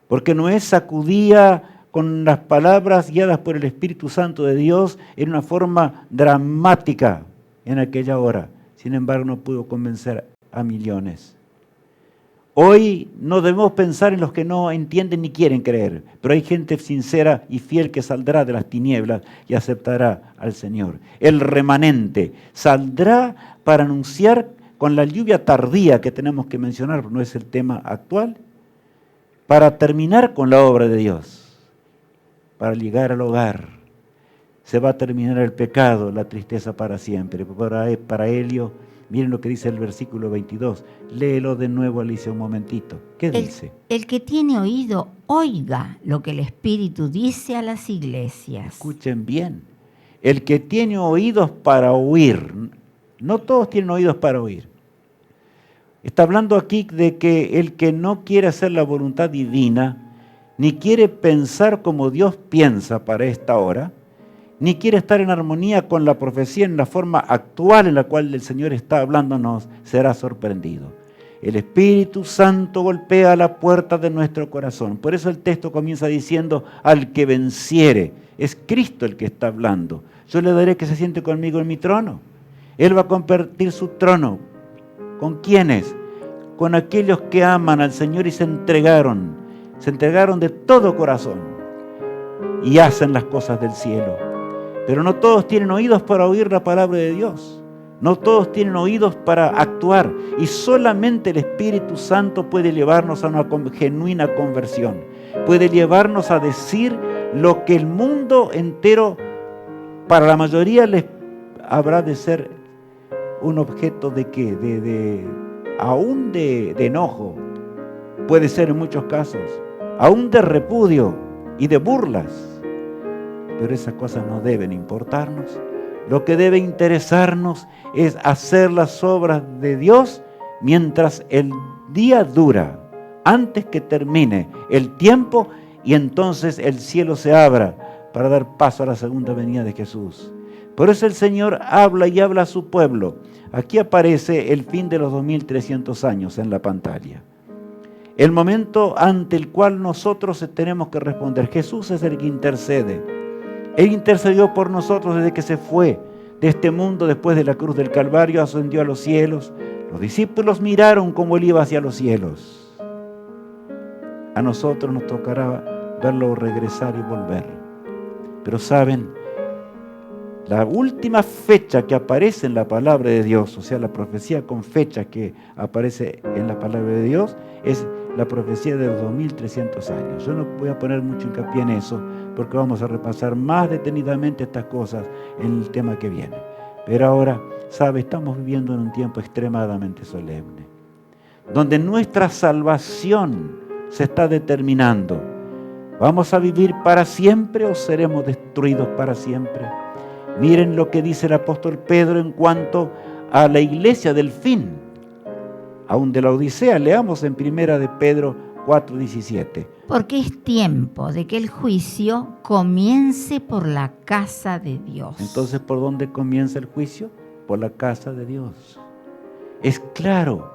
Speaker 2: porque Noé sacudía con las palabras guiadas por el Espíritu Santo de Dios en una forma dramática en aquella hora. Sin embargo, no pudo convencer a millones. Hoy no debemos pensar en los que no entienden ni quieren creer, pero hay gente sincera y fiel que saldrá de las tinieblas y aceptará al Señor. El remanente saldrá para anunciar con la lluvia tardía que tenemos que mencionar, no es el tema actual, para terminar con la obra de Dios. Para llegar al hogar, se va a terminar el pecado, la tristeza para siempre. Para Helio, miren lo que dice el versículo 22. Léelo de nuevo, Alicia, un momentito. ¿Qué dice?
Speaker 3: El que tiene oído, oiga lo que el Espíritu dice a las iglesias.
Speaker 2: Escuchen bien. El que tiene oídos para oír. No todos tienen oídos para oír. Está hablando aquí de que el que no quiere hacer la voluntad divina, ni quiere pensar como Dios piensa para esta hora, ni quiere estar en armonía con la profecía en la forma actual en la cual el Señor está hablándonos, será sorprendido. El Espíritu Santo golpea la puerta de nuestro corazón. Por eso el texto comienza diciendo, al que venciere. Es Cristo el que está hablando. Yo le daré que se siente conmigo en mi trono. Él va a compartir su trono. ¿Con quiénes? Con aquellos que aman al Señor y se entregaron de todo corazón y hacen las cosas del cielo. Pero no todos tienen oídos para oír la palabra de Dios. No todos tienen oídos para actuar. Y solamente el Espíritu Santo puede llevarnos a una genuina conversión. Puede llevarnos a decir lo que el mundo entero, para la mayoría, les habrá de ser un objeto de ¿qué? Aún de enojo. Puede ser en muchos casos. Aún de repudio y de burlas. Pero esas cosas no deben importarnos. Lo que debe interesarnos es hacer las obras de Dios mientras el día dura, antes que termine el tiempo y entonces el cielo se abra para dar paso a la segunda venida de Jesús. Por eso el Señor habla y habla a su pueblo. Aquí aparece el fin de los 2300 años en la pantalla. El momento ante el cual nosotros tenemos que responder. Jesús es el que intercede. Él intercedió por nosotros desde que se fue de este mundo después de la cruz del Calvario, ascendió a los cielos. Los discípulos miraron cómo Él iba hacia los cielos. A nosotros nos tocará verlo regresar y volver. Pero saben, la última fecha que aparece en la palabra de Dios, o sea, la profecía con fecha que aparece en la palabra de Dios, es la profecía de los 2300 años. Yo no voy a poner mucho hincapié en eso, porque vamos a repasar más detenidamente estas cosas en el tema que viene. Pero ahora, ¿sabe? Estamos viviendo en un tiempo extremadamente solemne, donde nuestra salvación se está determinando. ¿Vamos a vivir para siempre o seremos destruidos para siempre? Miren lo que dice el apóstol Pedro en cuanto a la iglesia del fin. Aún de la Odisea, leamos en 1 de Pedro 4:17.
Speaker 3: Porque es tiempo de que el juicio comience por la casa de Dios.
Speaker 2: Entonces, ¿por dónde comienza el juicio? Por la casa de Dios. Es claro,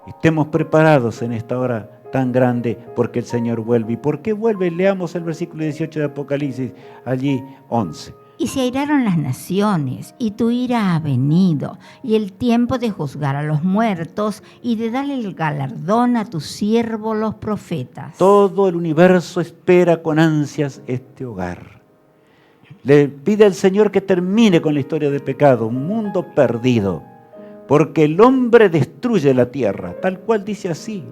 Speaker 2: estemos preparados en esta hora tan grande porque el Señor vuelve. ¿Y por qué vuelve? Leamos el versículo 18 de Apocalipsis, allí 11.
Speaker 3: Y se airaron las naciones, y tu ira ha venido, y el tiempo de juzgar a los muertos, y de darle el galardón a tus siervos los profetas.
Speaker 2: Todo el universo espera con ansias este hogar. Le pide al Señor que termine con la historia del pecado, un mundo perdido, porque el hombre destruye la tierra, tal cual dice así.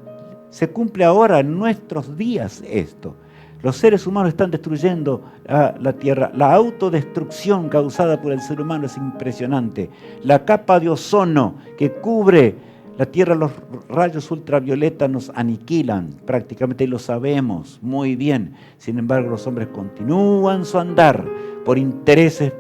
Speaker 2: Se cumple ahora en nuestros días esto. Los seres humanos están destruyendo la tierra. La autodestrucción causada por el ser humano es impresionante. La capa de ozono que cubre la tierra, los rayos ultravioletas nos aniquilan prácticamente, y lo sabemos muy bien. Sin embargo, los hombres continúan su andar por intereses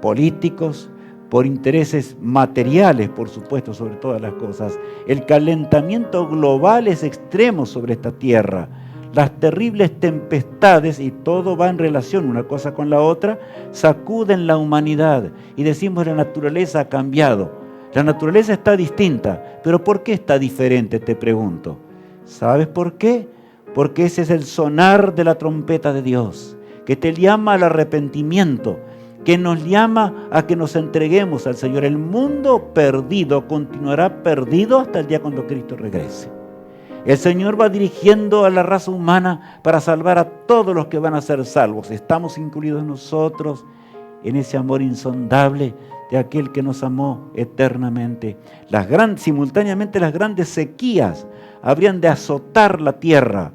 Speaker 2: políticos, por intereses materiales, por supuesto, sobre todas las cosas. El calentamiento global es extremo sobre esta tierra. Las terribles tempestades, y todo va en relación una cosa con la otra, sacuden la humanidad. Y decimos, la naturaleza ha cambiado. La naturaleza está distinta. ¿Pero por qué está diferente? Te pregunto. ¿Sabes por qué? Porque ese es el sonar de la trompeta de Dios, que te llama al arrepentimiento, que nos llama a que nos entreguemos al Señor. El mundo perdido continuará perdido hasta el día cuando Cristo regrese. El Señor va dirigiendo a la raza humana para salvar a todos los que van a ser salvos. Estamos incluidos nosotros en ese amor insondable de aquel que nos amó eternamente. Simultáneamente las grandes sequías habrían de azotar la tierra.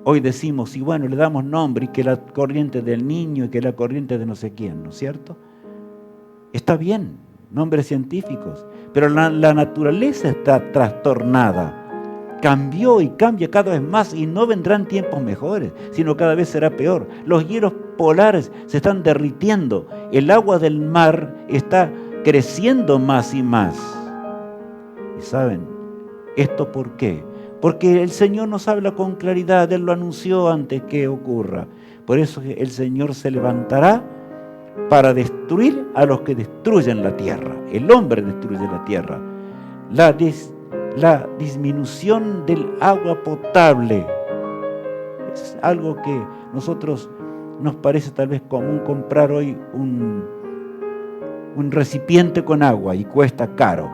Speaker 2: Hoy decimos, y bueno, le damos nombre, y que la corriente del Niño, y que la corriente de no sé quién, ¿no es cierto? Está bien, nombres científicos, pero la naturaleza está trastornada. Cambió y cambia cada vez más, y no vendrán tiempos mejores, sino cada vez será peor. Los hielos polares se están derritiendo, el agua del mar está creciendo más y más. ¿Y saben esto por qué? Porque el Señor nos habla con claridad, Él lo anunció antes que ocurra. Por eso el Señor se levantará para destruir a los que destruyen la tierra. El hombre destruye la tierra. La disminución del agua potable es algo que nosotros nos parece tal vez común comprar hoy un recipiente con agua y cuesta caro.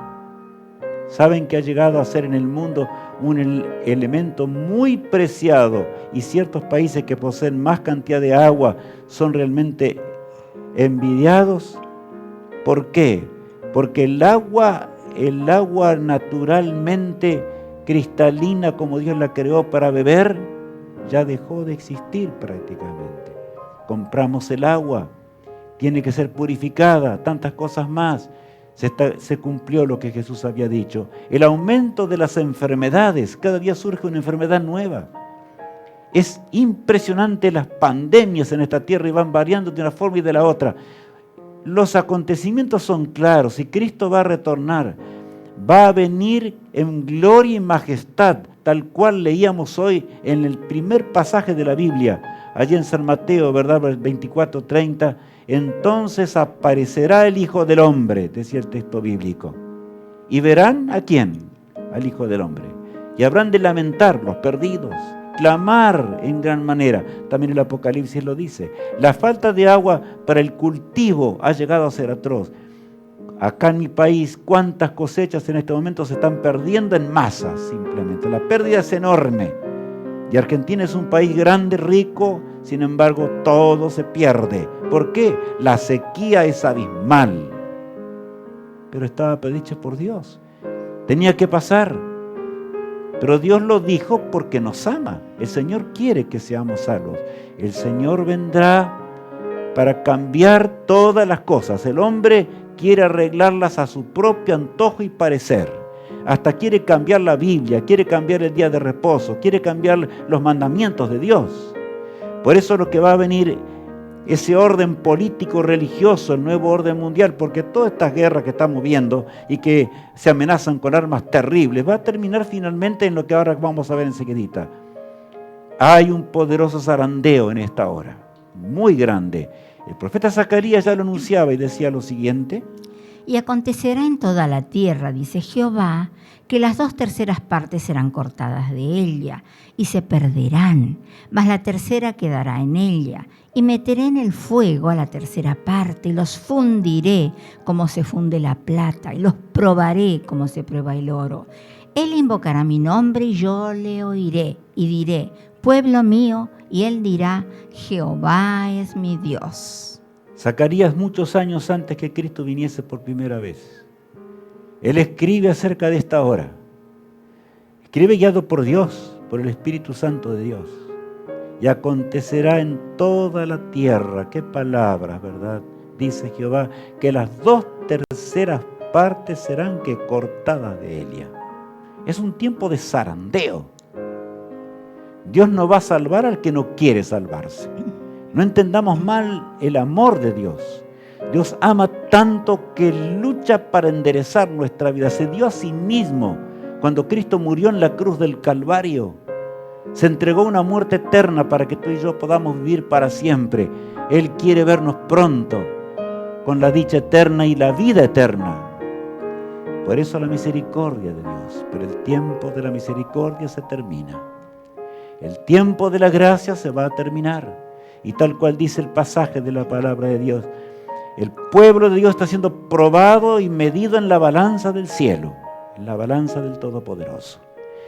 Speaker 2: Saben que ha llegado a ser en el mundo un elemento muy preciado, y ciertos países que poseen más cantidad de agua son realmente envidiados. ¿Por qué? Porque el agua naturalmente cristalina como Dios la creó para beber ya dejó de existir prácticamente. Compramos el agua, tiene que ser purificada, tantas cosas más. Se cumplió lo que Jesús había dicho. El aumento de las enfermedades, cada día surge una enfermedad nueva. Es impresionante las pandemias en esta tierra, y van variando de una forma y de la otra. Los acontecimientos son claros, y Cristo va a retornar. Va a venir en gloria y majestad, tal cual leíamos hoy en el primer pasaje de la Biblia, allí en San Mateo, ¿verdad? 24:30. Entonces aparecerá el Hijo del Hombre, decía el texto bíblico. ¿Y verán a quién? Al Hijo del Hombre. Y habrán de lamentar los perdidos, clamar en gran manera. También el Apocalipsis lo dice. La falta de agua para el cultivo ha llegado a ser atroz. Acá en mi país, cuántas cosechas en este momento se están perdiendo en masa, simplemente. La pérdida es enorme. Y Argentina es un país grande, rico, sin embargo, todo se pierde. ¿Por qué? La sequía es abismal. Pero estaba predicho por Dios. Tenía que pasar. Pero Dios lo dijo porque nos ama. El Señor quiere que seamos salvos. El Señor vendrá para cambiar todas las cosas. El hombre quiere arreglarlas a su propio antojo y parecer. Hasta quiere cambiar la Biblia, quiere cambiar el día de reposo, quiere cambiar los mandamientos de Dios. Por eso lo que va a venir, ese orden político religioso, el nuevo orden mundial, porque todas estas guerras que estamos viendo y que se amenazan con armas terribles, va a terminar finalmente en lo que ahora vamos a ver enseguidita. Hay un poderoso zarandeo en esta hora, muy grande. El profeta Zacarías ya lo anunciaba y decía lo siguiente.
Speaker 3: Y acontecerá en toda la tierra, dice Jehová, que las 2/3 partes serán cortadas de ella, y se perderán, mas la tercera quedará en ella. Y meteré en el fuego a la 3/4 parte, y los fundiré como se funde la plata, y los probaré como se prueba el oro. Él invocará mi nombre, y yo le oiré, y diré, pueblo mío, y él dirá, Jehová es mi Dios.
Speaker 2: Zacarías, muchos años antes que Cristo viniese por primera vez, él escribe acerca de esta hora. Escribe guiado por Dios, por el Espíritu Santo de Dios. Y acontecerá en toda la tierra, qué palabras, ¿verdad? Dice Jehová, que las 2/3 partes serán que cortadas de Elia. Es un tiempo de zarandeo. Dios no va a salvar al que no quiere salvarse. No entendamos mal el amor de Dios. Dios ama tanto que lucha para enderezar nuestra vida. Se dio a sí mismo cuando Cristo murió en la cruz del Calvario. Se entregó una muerte eterna para que tú y yo podamos vivir para siempre. Él quiere vernos pronto con la dicha eterna y la vida eterna. Por eso la misericordia de Dios. Pero el tiempo de la misericordia se termina. El tiempo de la gracia se va a terminar. Y tal cual dice el pasaje de la palabra de Dios, el pueblo de Dios está siendo probado y medido en la balanza del cielo, en la balanza del Todopoderoso.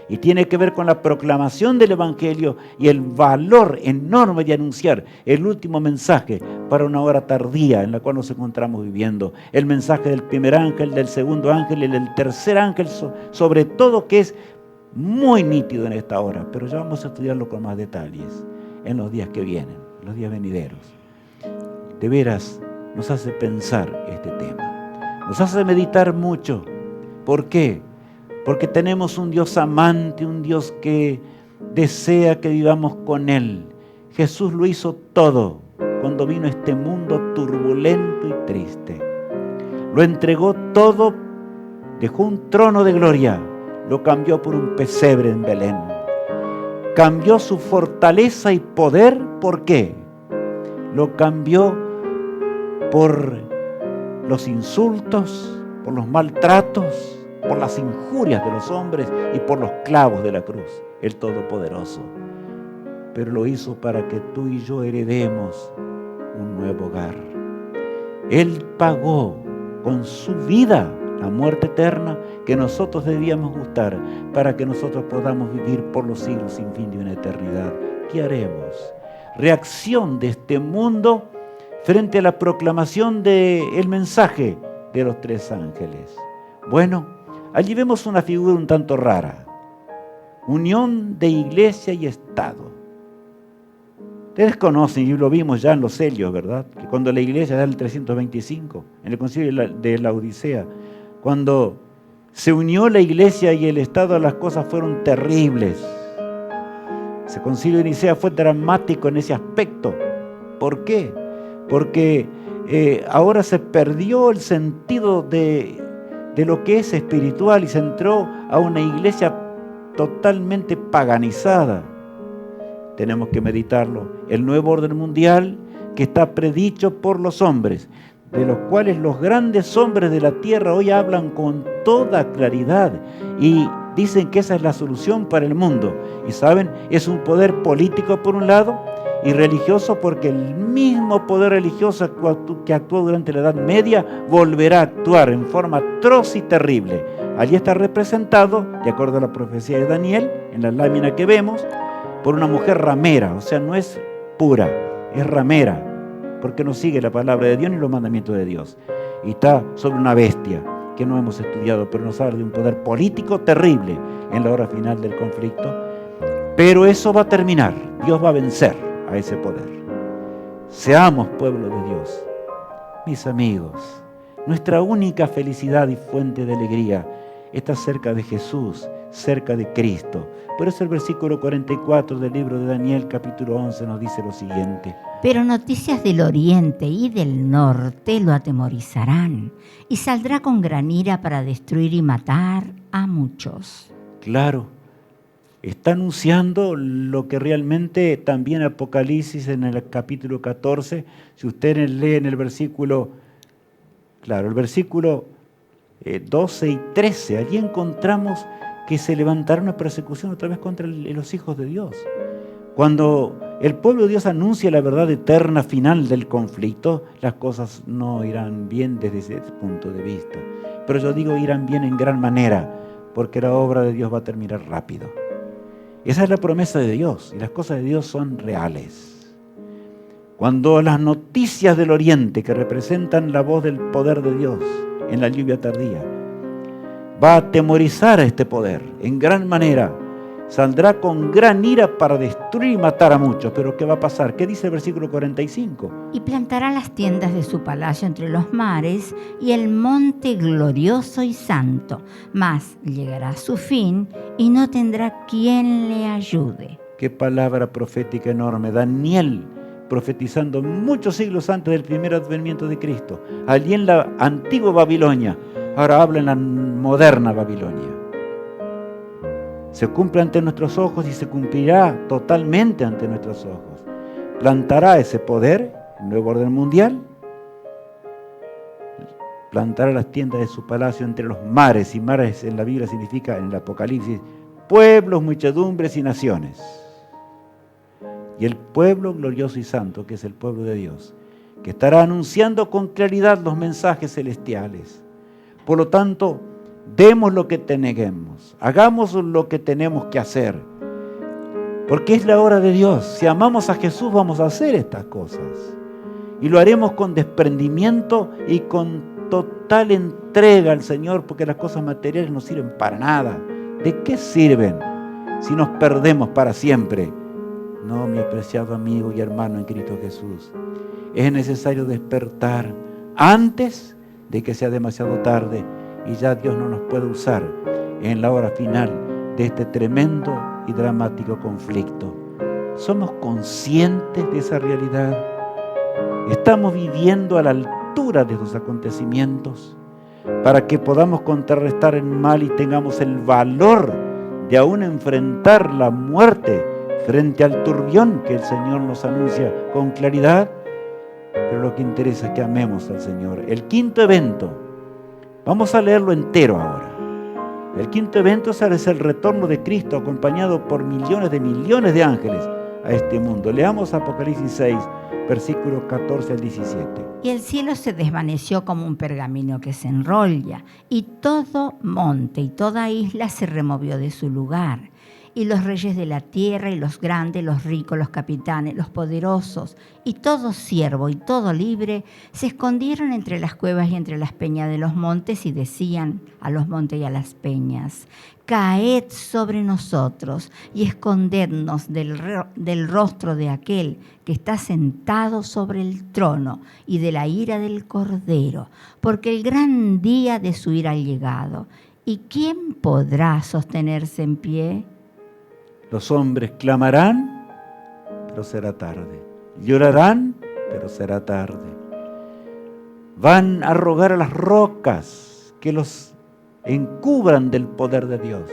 Speaker 2: Y tiene que ver con la proclamación del Evangelio y el valor enorme de anunciar el último mensaje para una hora tardía en la cual nos encontramos viviendo. El mensaje del primer ángel, del segundo ángel y del tercer ángel, sobre todo, que es muy nítido en esta hora, pero ya vamos a estudiarlo con más detalles en los días que vienen, los días venideros. De veras, nos hace pensar este tema, nos hace meditar mucho. ¿Por qué? Porque tenemos un Dios amante, un Dios que desea que vivamos con Él. Jesús lo hizo todo cuando vino a este mundo turbulento y triste. Lo entregó todo, dejó un trono de gloria, lo cambió por un pesebre en Belén. Cambió su fortaleza y poder, ¿por qué? Lo cambió por los insultos, por los maltratos, por las injurias de los hombres y por los clavos de la cruz, el Todopoderoso. Pero lo hizo para que tú y yo heredemos un nuevo hogar. Él pagó con su vida la muerte eterna que nosotros debíamos gustar para que nosotros podamos vivir por los siglos sin fin de una eternidad. ¿Qué haremos? Reacción de este mundo frente a la proclamación del mensaje de los 3 ángeles. Bueno, allí vemos una figura un tanto rara. Unión de iglesia y Estado. Ustedes conocen, y lo vimos ya en los sellos, ¿verdad? Que cuando la iglesia era el 325, en el concilio de la Odisea, cuando se unió la iglesia y el Estado, las cosas fueron terribles. Ese concilio de Nicea fue dramático en ese aspecto. ¿Por qué? Porque ahora se perdió el sentido de lo que es espiritual y se entró a una iglesia totalmente paganizada. Tenemos que meditarlo. El nuevo orden mundial que está predicho por los hombres, de los cuales los grandes hombres de la tierra hoy hablan con toda claridad y dicen que esa es la solución para el mundo. Y saben, es un poder político por un lado y religioso, porque el mismo poder religioso que actuó durante la Edad Media volverá a actuar en forma atroz y terrible. Allí está representado, de acuerdo a la profecía de Daniel, en la lámina que vemos, por una mujer ramera, o sea, no es pura, es ramera, porque no sigue la palabra de Dios ni los mandamientos de Dios. Y está sobre una bestia que no hemos estudiado, pero nos habla de un poder político terrible en la hora final del conflicto. Pero eso va a terminar, Dios va a vencer a ese poder. Seamos pueblo de Dios. Mis amigos, nuestra única felicidad y fuente de alegría está cerca de Jesús, cerca de Cristo. Por eso el versículo 44 del libro de Daniel, capítulo 11, nos dice lo siguiente.
Speaker 3: Pero noticias del oriente y del norte lo atemorizarán, y saldrá con gran ira para destruir y matar a muchos.
Speaker 2: Claro, está anunciando lo que realmente también Apocalipsis en el capítulo 14, si ustedes leen el versículo, claro, el versículo 12 y 13, allí encontramos que se levantará una persecución otra vez contra los hijos de Dios. Cuando el pueblo de Dios anuncia la verdad eterna final del conflicto, las cosas no irán bien desde ese punto de vista. Pero yo digo irán bien en gran manera, porque la obra de Dios va a terminar rápido. Esa es la promesa de Dios, y las cosas de Dios son reales. Cuando las noticias del Oriente, que representan la voz del poder de Dios en la lluvia tardía, va a atemorizar a este poder en gran manera, saldrá con gran ira para destruir y matar a muchos. Pero ¿qué va a pasar? ¿Qué dice el versículo 45?
Speaker 3: Y plantará las tiendas de su palacio entre los mares y el monte glorioso y santo, mas llegará a su fin y no tendrá quien le ayude.
Speaker 2: Qué palabra profética enorme. Daniel profetizando muchos siglos antes del primer advenimiento de Cristo, allí en la antigua Babilonia. Ahora habla en la moderna Babilonia. Se cumple ante nuestros ojos y se cumplirá totalmente ante nuestros ojos. Plantará ese poder, el nuevo orden mundial, plantará las tiendas de su palacio entre los mares, y mares en la Biblia significa, en el Apocalipsis, pueblos, muchedumbres y naciones. Y el pueblo glorioso y santo, que es el pueblo de Dios, que estará anunciando con claridad los mensajes celestiales. Por lo tanto, demos lo que tenemos, hagamos lo que tenemos que hacer, porque es la hora de Dios. Si amamos a Jesús, vamos a hacer estas cosas, y lo haremos con desprendimiento y con total entrega al Señor, porque las cosas materiales no sirven para nada. ¿De qué sirven si nos perdemos para siempre? No, mi apreciado amigo y hermano en Cristo Jesús, es necesario despertar antes de que sea demasiado tarde y ya Dios no nos puede usar en la hora final de este tremendo y dramático conflicto. ¿Somos conscientes de esa realidad? ¿Estamos viviendo a la altura de esos acontecimientos para que podamos contrarrestar el mal y tengamos el valor de aún enfrentar la muerte frente al turbión que el Señor nos anuncia con claridad? Pero lo que interesa es que amemos al Señor. El quinto evento, vamos a leerlo entero ahora. El quinto evento es el retorno de Cristo acompañado por millones de ángeles a este mundo. Leamos Apocalipsis 6, versículos 14 al 17.
Speaker 3: Y el cielo se desvaneció como un pergamino que se enrolla, y todo monte y toda isla se removió de su lugar. Y los reyes de la tierra, y los grandes, los ricos, los capitanes, los poderosos, y todo siervo y todo libre, se escondieron entre las cuevas y entre las peñas de los montes, y decían a los montes y a las peñas: caed sobre nosotros y escondednos del rostro de aquel que está sentado sobre el trono y de la ira del Cordero, porque el gran día de su ira ha llegado. ¿Y quién podrá sostenerse en pie?
Speaker 2: Los hombres clamarán, pero será tarde. Llorarán, pero será tarde. Van a rogar a las rocas que los encubran del poder de Dios.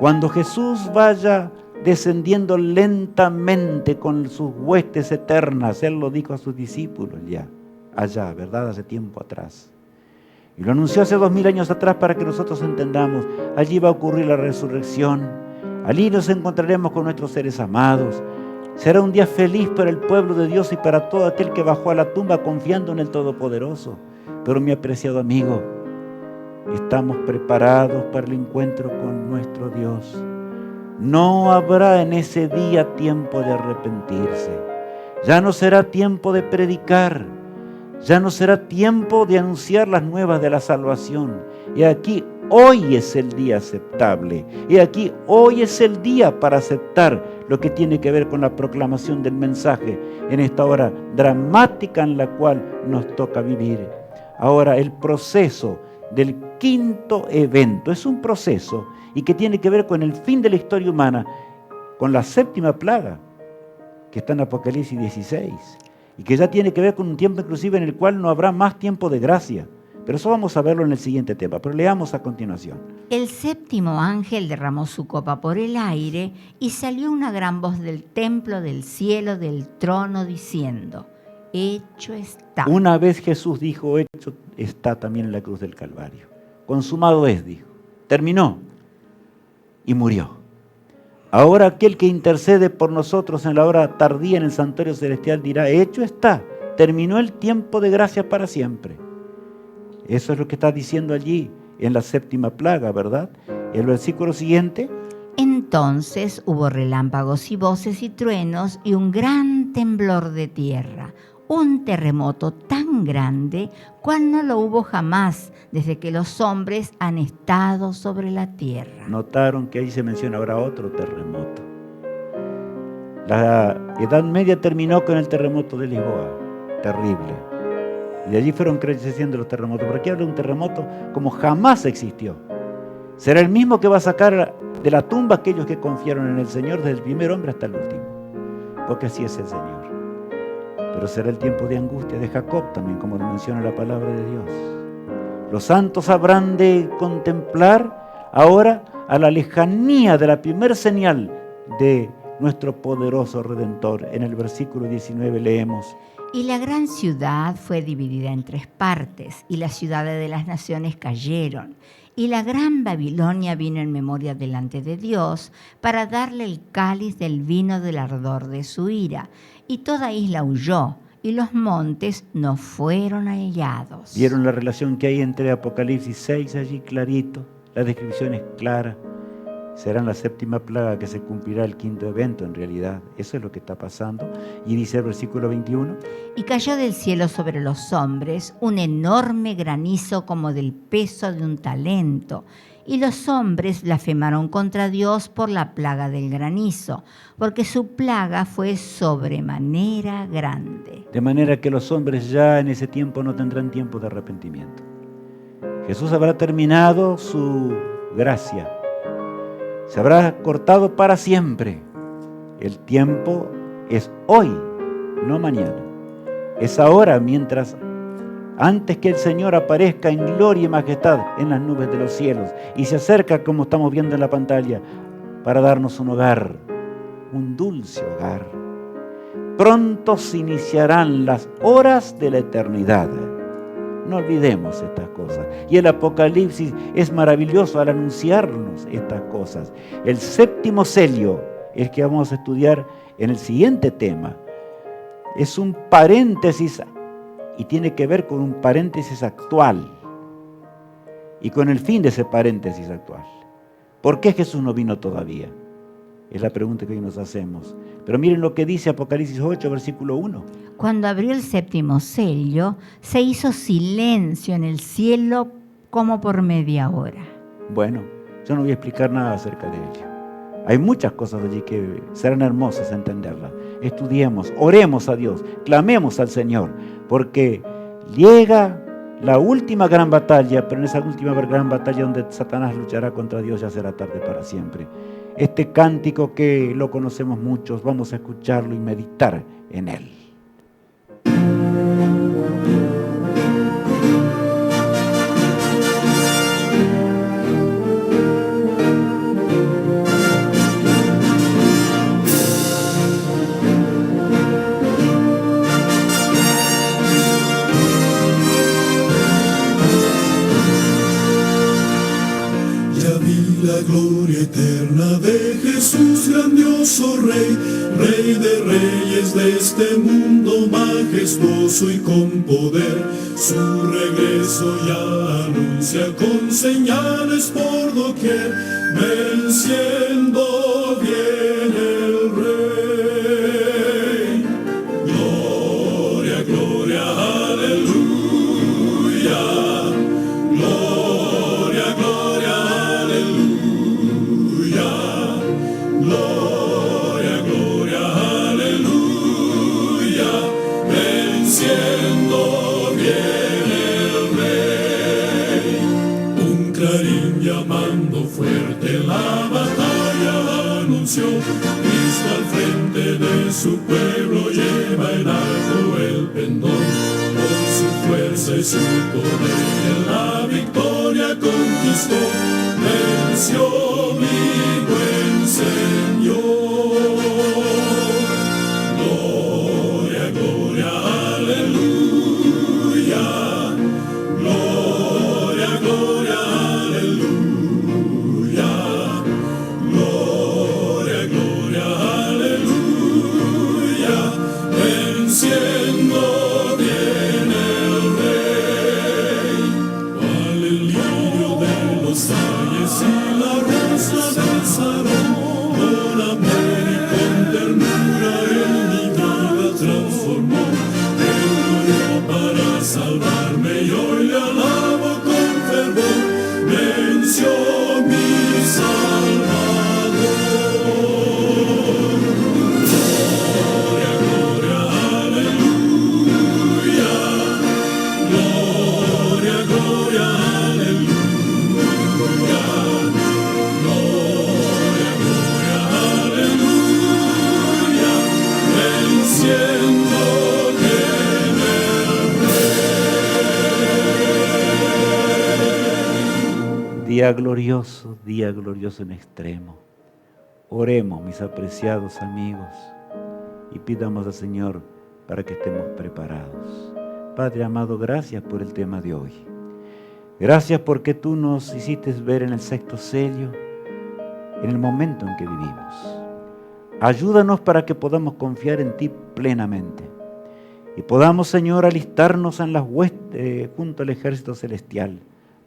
Speaker 2: Cuando Jesús vaya descendiendo lentamente con sus huestes eternas, Él lo dijo a sus discípulos ya, allá, ¿verdad? Hace tiempo atrás. Y lo anunció hace 2000 años atrás para que nosotros entendamos. Allí va a ocurrir la resurrección. Allí nos encontraremos con nuestros seres amados. Será un día feliz para el pueblo de Dios y para todo aquel que bajó a la tumba confiando en el Todopoderoso. Pero mi apreciado amigo, estamos preparados para el encuentro con nuestro Dios. No habrá en ese día tiempo de arrepentirse. Ya no será tiempo de predicar. Ya no será tiempo de anunciar las nuevas de la salvación. Y aquí hoy es el día aceptable. Y aquí hoy es el día para aceptar lo que tiene que ver con la proclamación del mensaje en esta hora dramática en la cual nos toca vivir. Ahora, el proceso del quinto evento es un proceso y que tiene que ver con el fin de la historia humana, con la séptima plaga que está en Apocalipsis 16 y que ya tiene que ver con un tiempo inclusive en el cual no habrá más tiempo de gracia. Pero eso vamos a verlo en el siguiente tema, pero leamos a continuación.
Speaker 3: El séptimo ángel derramó su copa por el aire y salió una gran voz del templo, del cielo, del trono, diciendo: hecho está.
Speaker 2: Una vez Jesús dijo, hecho está, también en la cruz del Calvario. Consumado es, dijo. Terminó y murió. Ahora aquel que intercede por nosotros en la hora tardía en el santuario celestial dirá, hecho está. Terminó el tiempo de gracia para siempre. Eso es lo que está diciendo allí en la séptima plaga, ¿verdad? El versículo siguiente.
Speaker 3: Entonces hubo relámpagos y voces y truenos y un gran temblor de tierra, un terremoto tan grande cual no lo hubo jamás desde que los hombres han estado sobre la tierra.
Speaker 2: Notaron que ahí se menciona ahora otro terremoto. La Edad Media terminó con el terremoto de Lisboa, terrible. Y de allí fueron creciendo los terremotos. Pero aquí habla de un terremoto como jamás existió. Será el mismo que va a sacar de la tumba a aquellos que confiaron en el Señor, desde el primer hombre hasta el último. Porque así es el Señor. Pero será el tiempo de angustia de Jacob también, como lo menciona la palabra de Dios. Los santos habrán de contemplar ahora a la lejanía de la primer señal de nuestro poderoso Redentor. En el versículo 19 leemos:
Speaker 3: Y la gran ciudad fue dividida en 3 partes, y las ciudades de las naciones cayeron. Y la gran Babilonia vino en memoria delante de Dios para darle el cáliz del vino del ardor de su ira. Y toda isla huyó, y los montes no fueron hallados.
Speaker 2: ¿Vieron la relación que hay entre Apocalipsis 6 allí clarito? La descripción es clara. Será la 7ª plaga que se cumplirá el 5.º evento en realidad. Eso es lo que está pasando. Y dice el versículo 21.
Speaker 3: Y cayó del cielo sobre los hombres un enorme granizo como del peso de un talento. Y los hombres blasfemaron contra Dios por la plaga del granizo, porque su plaga fue sobremanera grande.
Speaker 2: De manera que los hombres ya en ese tiempo no tendrán tiempo de arrepentimiento. Jesús habrá terminado su gracia. Se habrá cortado para siempre. El tiempo es hoy, no mañana. Es ahora, mientras antes que el Señor aparezca en gloria y majestad en las nubes de los cielos y se acerca, como estamos viendo en la pantalla, para darnos un hogar, un dulce hogar. Pronto se iniciarán las horas de la eternidad. No olvidemos estas cosas. Y el Apocalipsis es maravilloso al anunciarnos estas cosas. El 7º sello, el que vamos a estudiar en el siguiente tema, es un paréntesis y tiene que ver con un paréntesis actual y con el fin de ese paréntesis actual. ¿Por qué Jesús no vino todavía? Es la pregunta que hoy nos hacemos. Pero miren lo que dice Apocalipsis 8, versículo 1.
Speaker 3: Cuando abrió el 7º sello, se hizo silencio en el cielo como por media hora.
Speaker 2: Bueno, yo no voy a explicar nada acerca de ello. Hay muchas cosas allí que serán hermosas entenderlas. Estudiemos, oremos a Dios, clamemos al Señor, porque llega la última gran batalla, pero en esa última gran batalla donde Satanás luchará contra Dios ya será tarde para siempre. Este cántico que lo conocemos muchos, vamos a escucharlo y meditar en él.
Speaker 4: La gloria eterna de Jesús, grandioso Rey, Rey de reyes de este mundo, majestuoso y con poder. Su regreso ya anuncia con señales por doquier, venciendo viene el Rey. Gloria, gloria, aleluya. Gloria, gloria, aleluya. Gloria, gloria, aleluya. Venciendo viene el Rey. Un clarín llamando fuerte la batalla anunció. Cristo al frente de su pueblo lleva en alto el pendón. Con su fuerza y su poder la victoria conquistó. Venció mi buen Señor. Gloria, gloria, aleluya. Gloria, gloria, aleluya. Gloria, gloria, aleluya. Venciendo viene el Rey. Cual el lirio de los valles y la rosa
Speaker 2: día glorioso en extremo. Oremos, mis apreciados amigos, y pidamos al Señor para que estemos preparados. Padre amado, gracias por el tema de hoy. Gracias porque tú nos hiciste ver en el sexto sello, en el momento en que vivimos. Ayúdanos para que podamos confiar en ti plenamente y podamos, Señor, alistarnos en las huestes junto al ejército celestial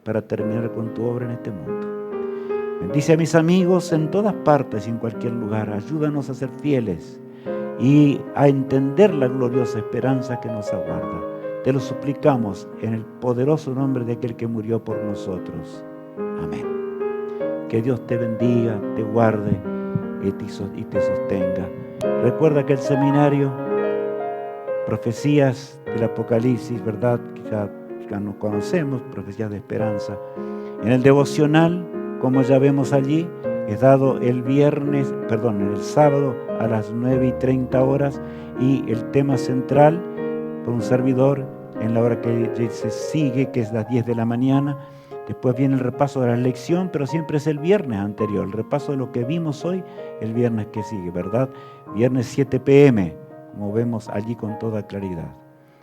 Speaker 2: para terminar con tu obra en este mundo. Bendice a mis amigos en todas partes y en cualquier lugar. Ayúdanos a ser fieles y a entender la gloriosa esperanza que nos aguarda. Te lo suplicamos en el poderoso nombre de aquel que murió por nosotros. Amén. Que Dios te bendiga, te guarde y te sostenga. Recuerda que el seminario Profecías del Apocalipsis, ¿verdad? Que ya nos conocemos, Profecías de Esperanza. En el devocional, como ya vemos allí, es dado el sábado a las 9:30 horas, y el tema central por un servidor en la hora que se sigue, que es las 10 de la mañana. Después viene el repaso de la lección, pero siempre es el viernes anterior, el repaso de lo que vimos hoy, el viernes que sigue, ¿verdad? Viernes 7 p.m., como vemos allí con toda claridad.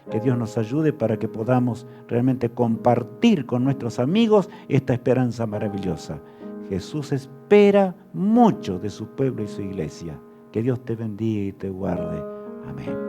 Speaker 2: Que Dios nos ayude para que podamos realmente compartir con nuestros amigos esta esperanza maravillosa. Jesús espera mucho de su pueblo y su iglesia. Que Dios te bendiga y te guarde. Amén.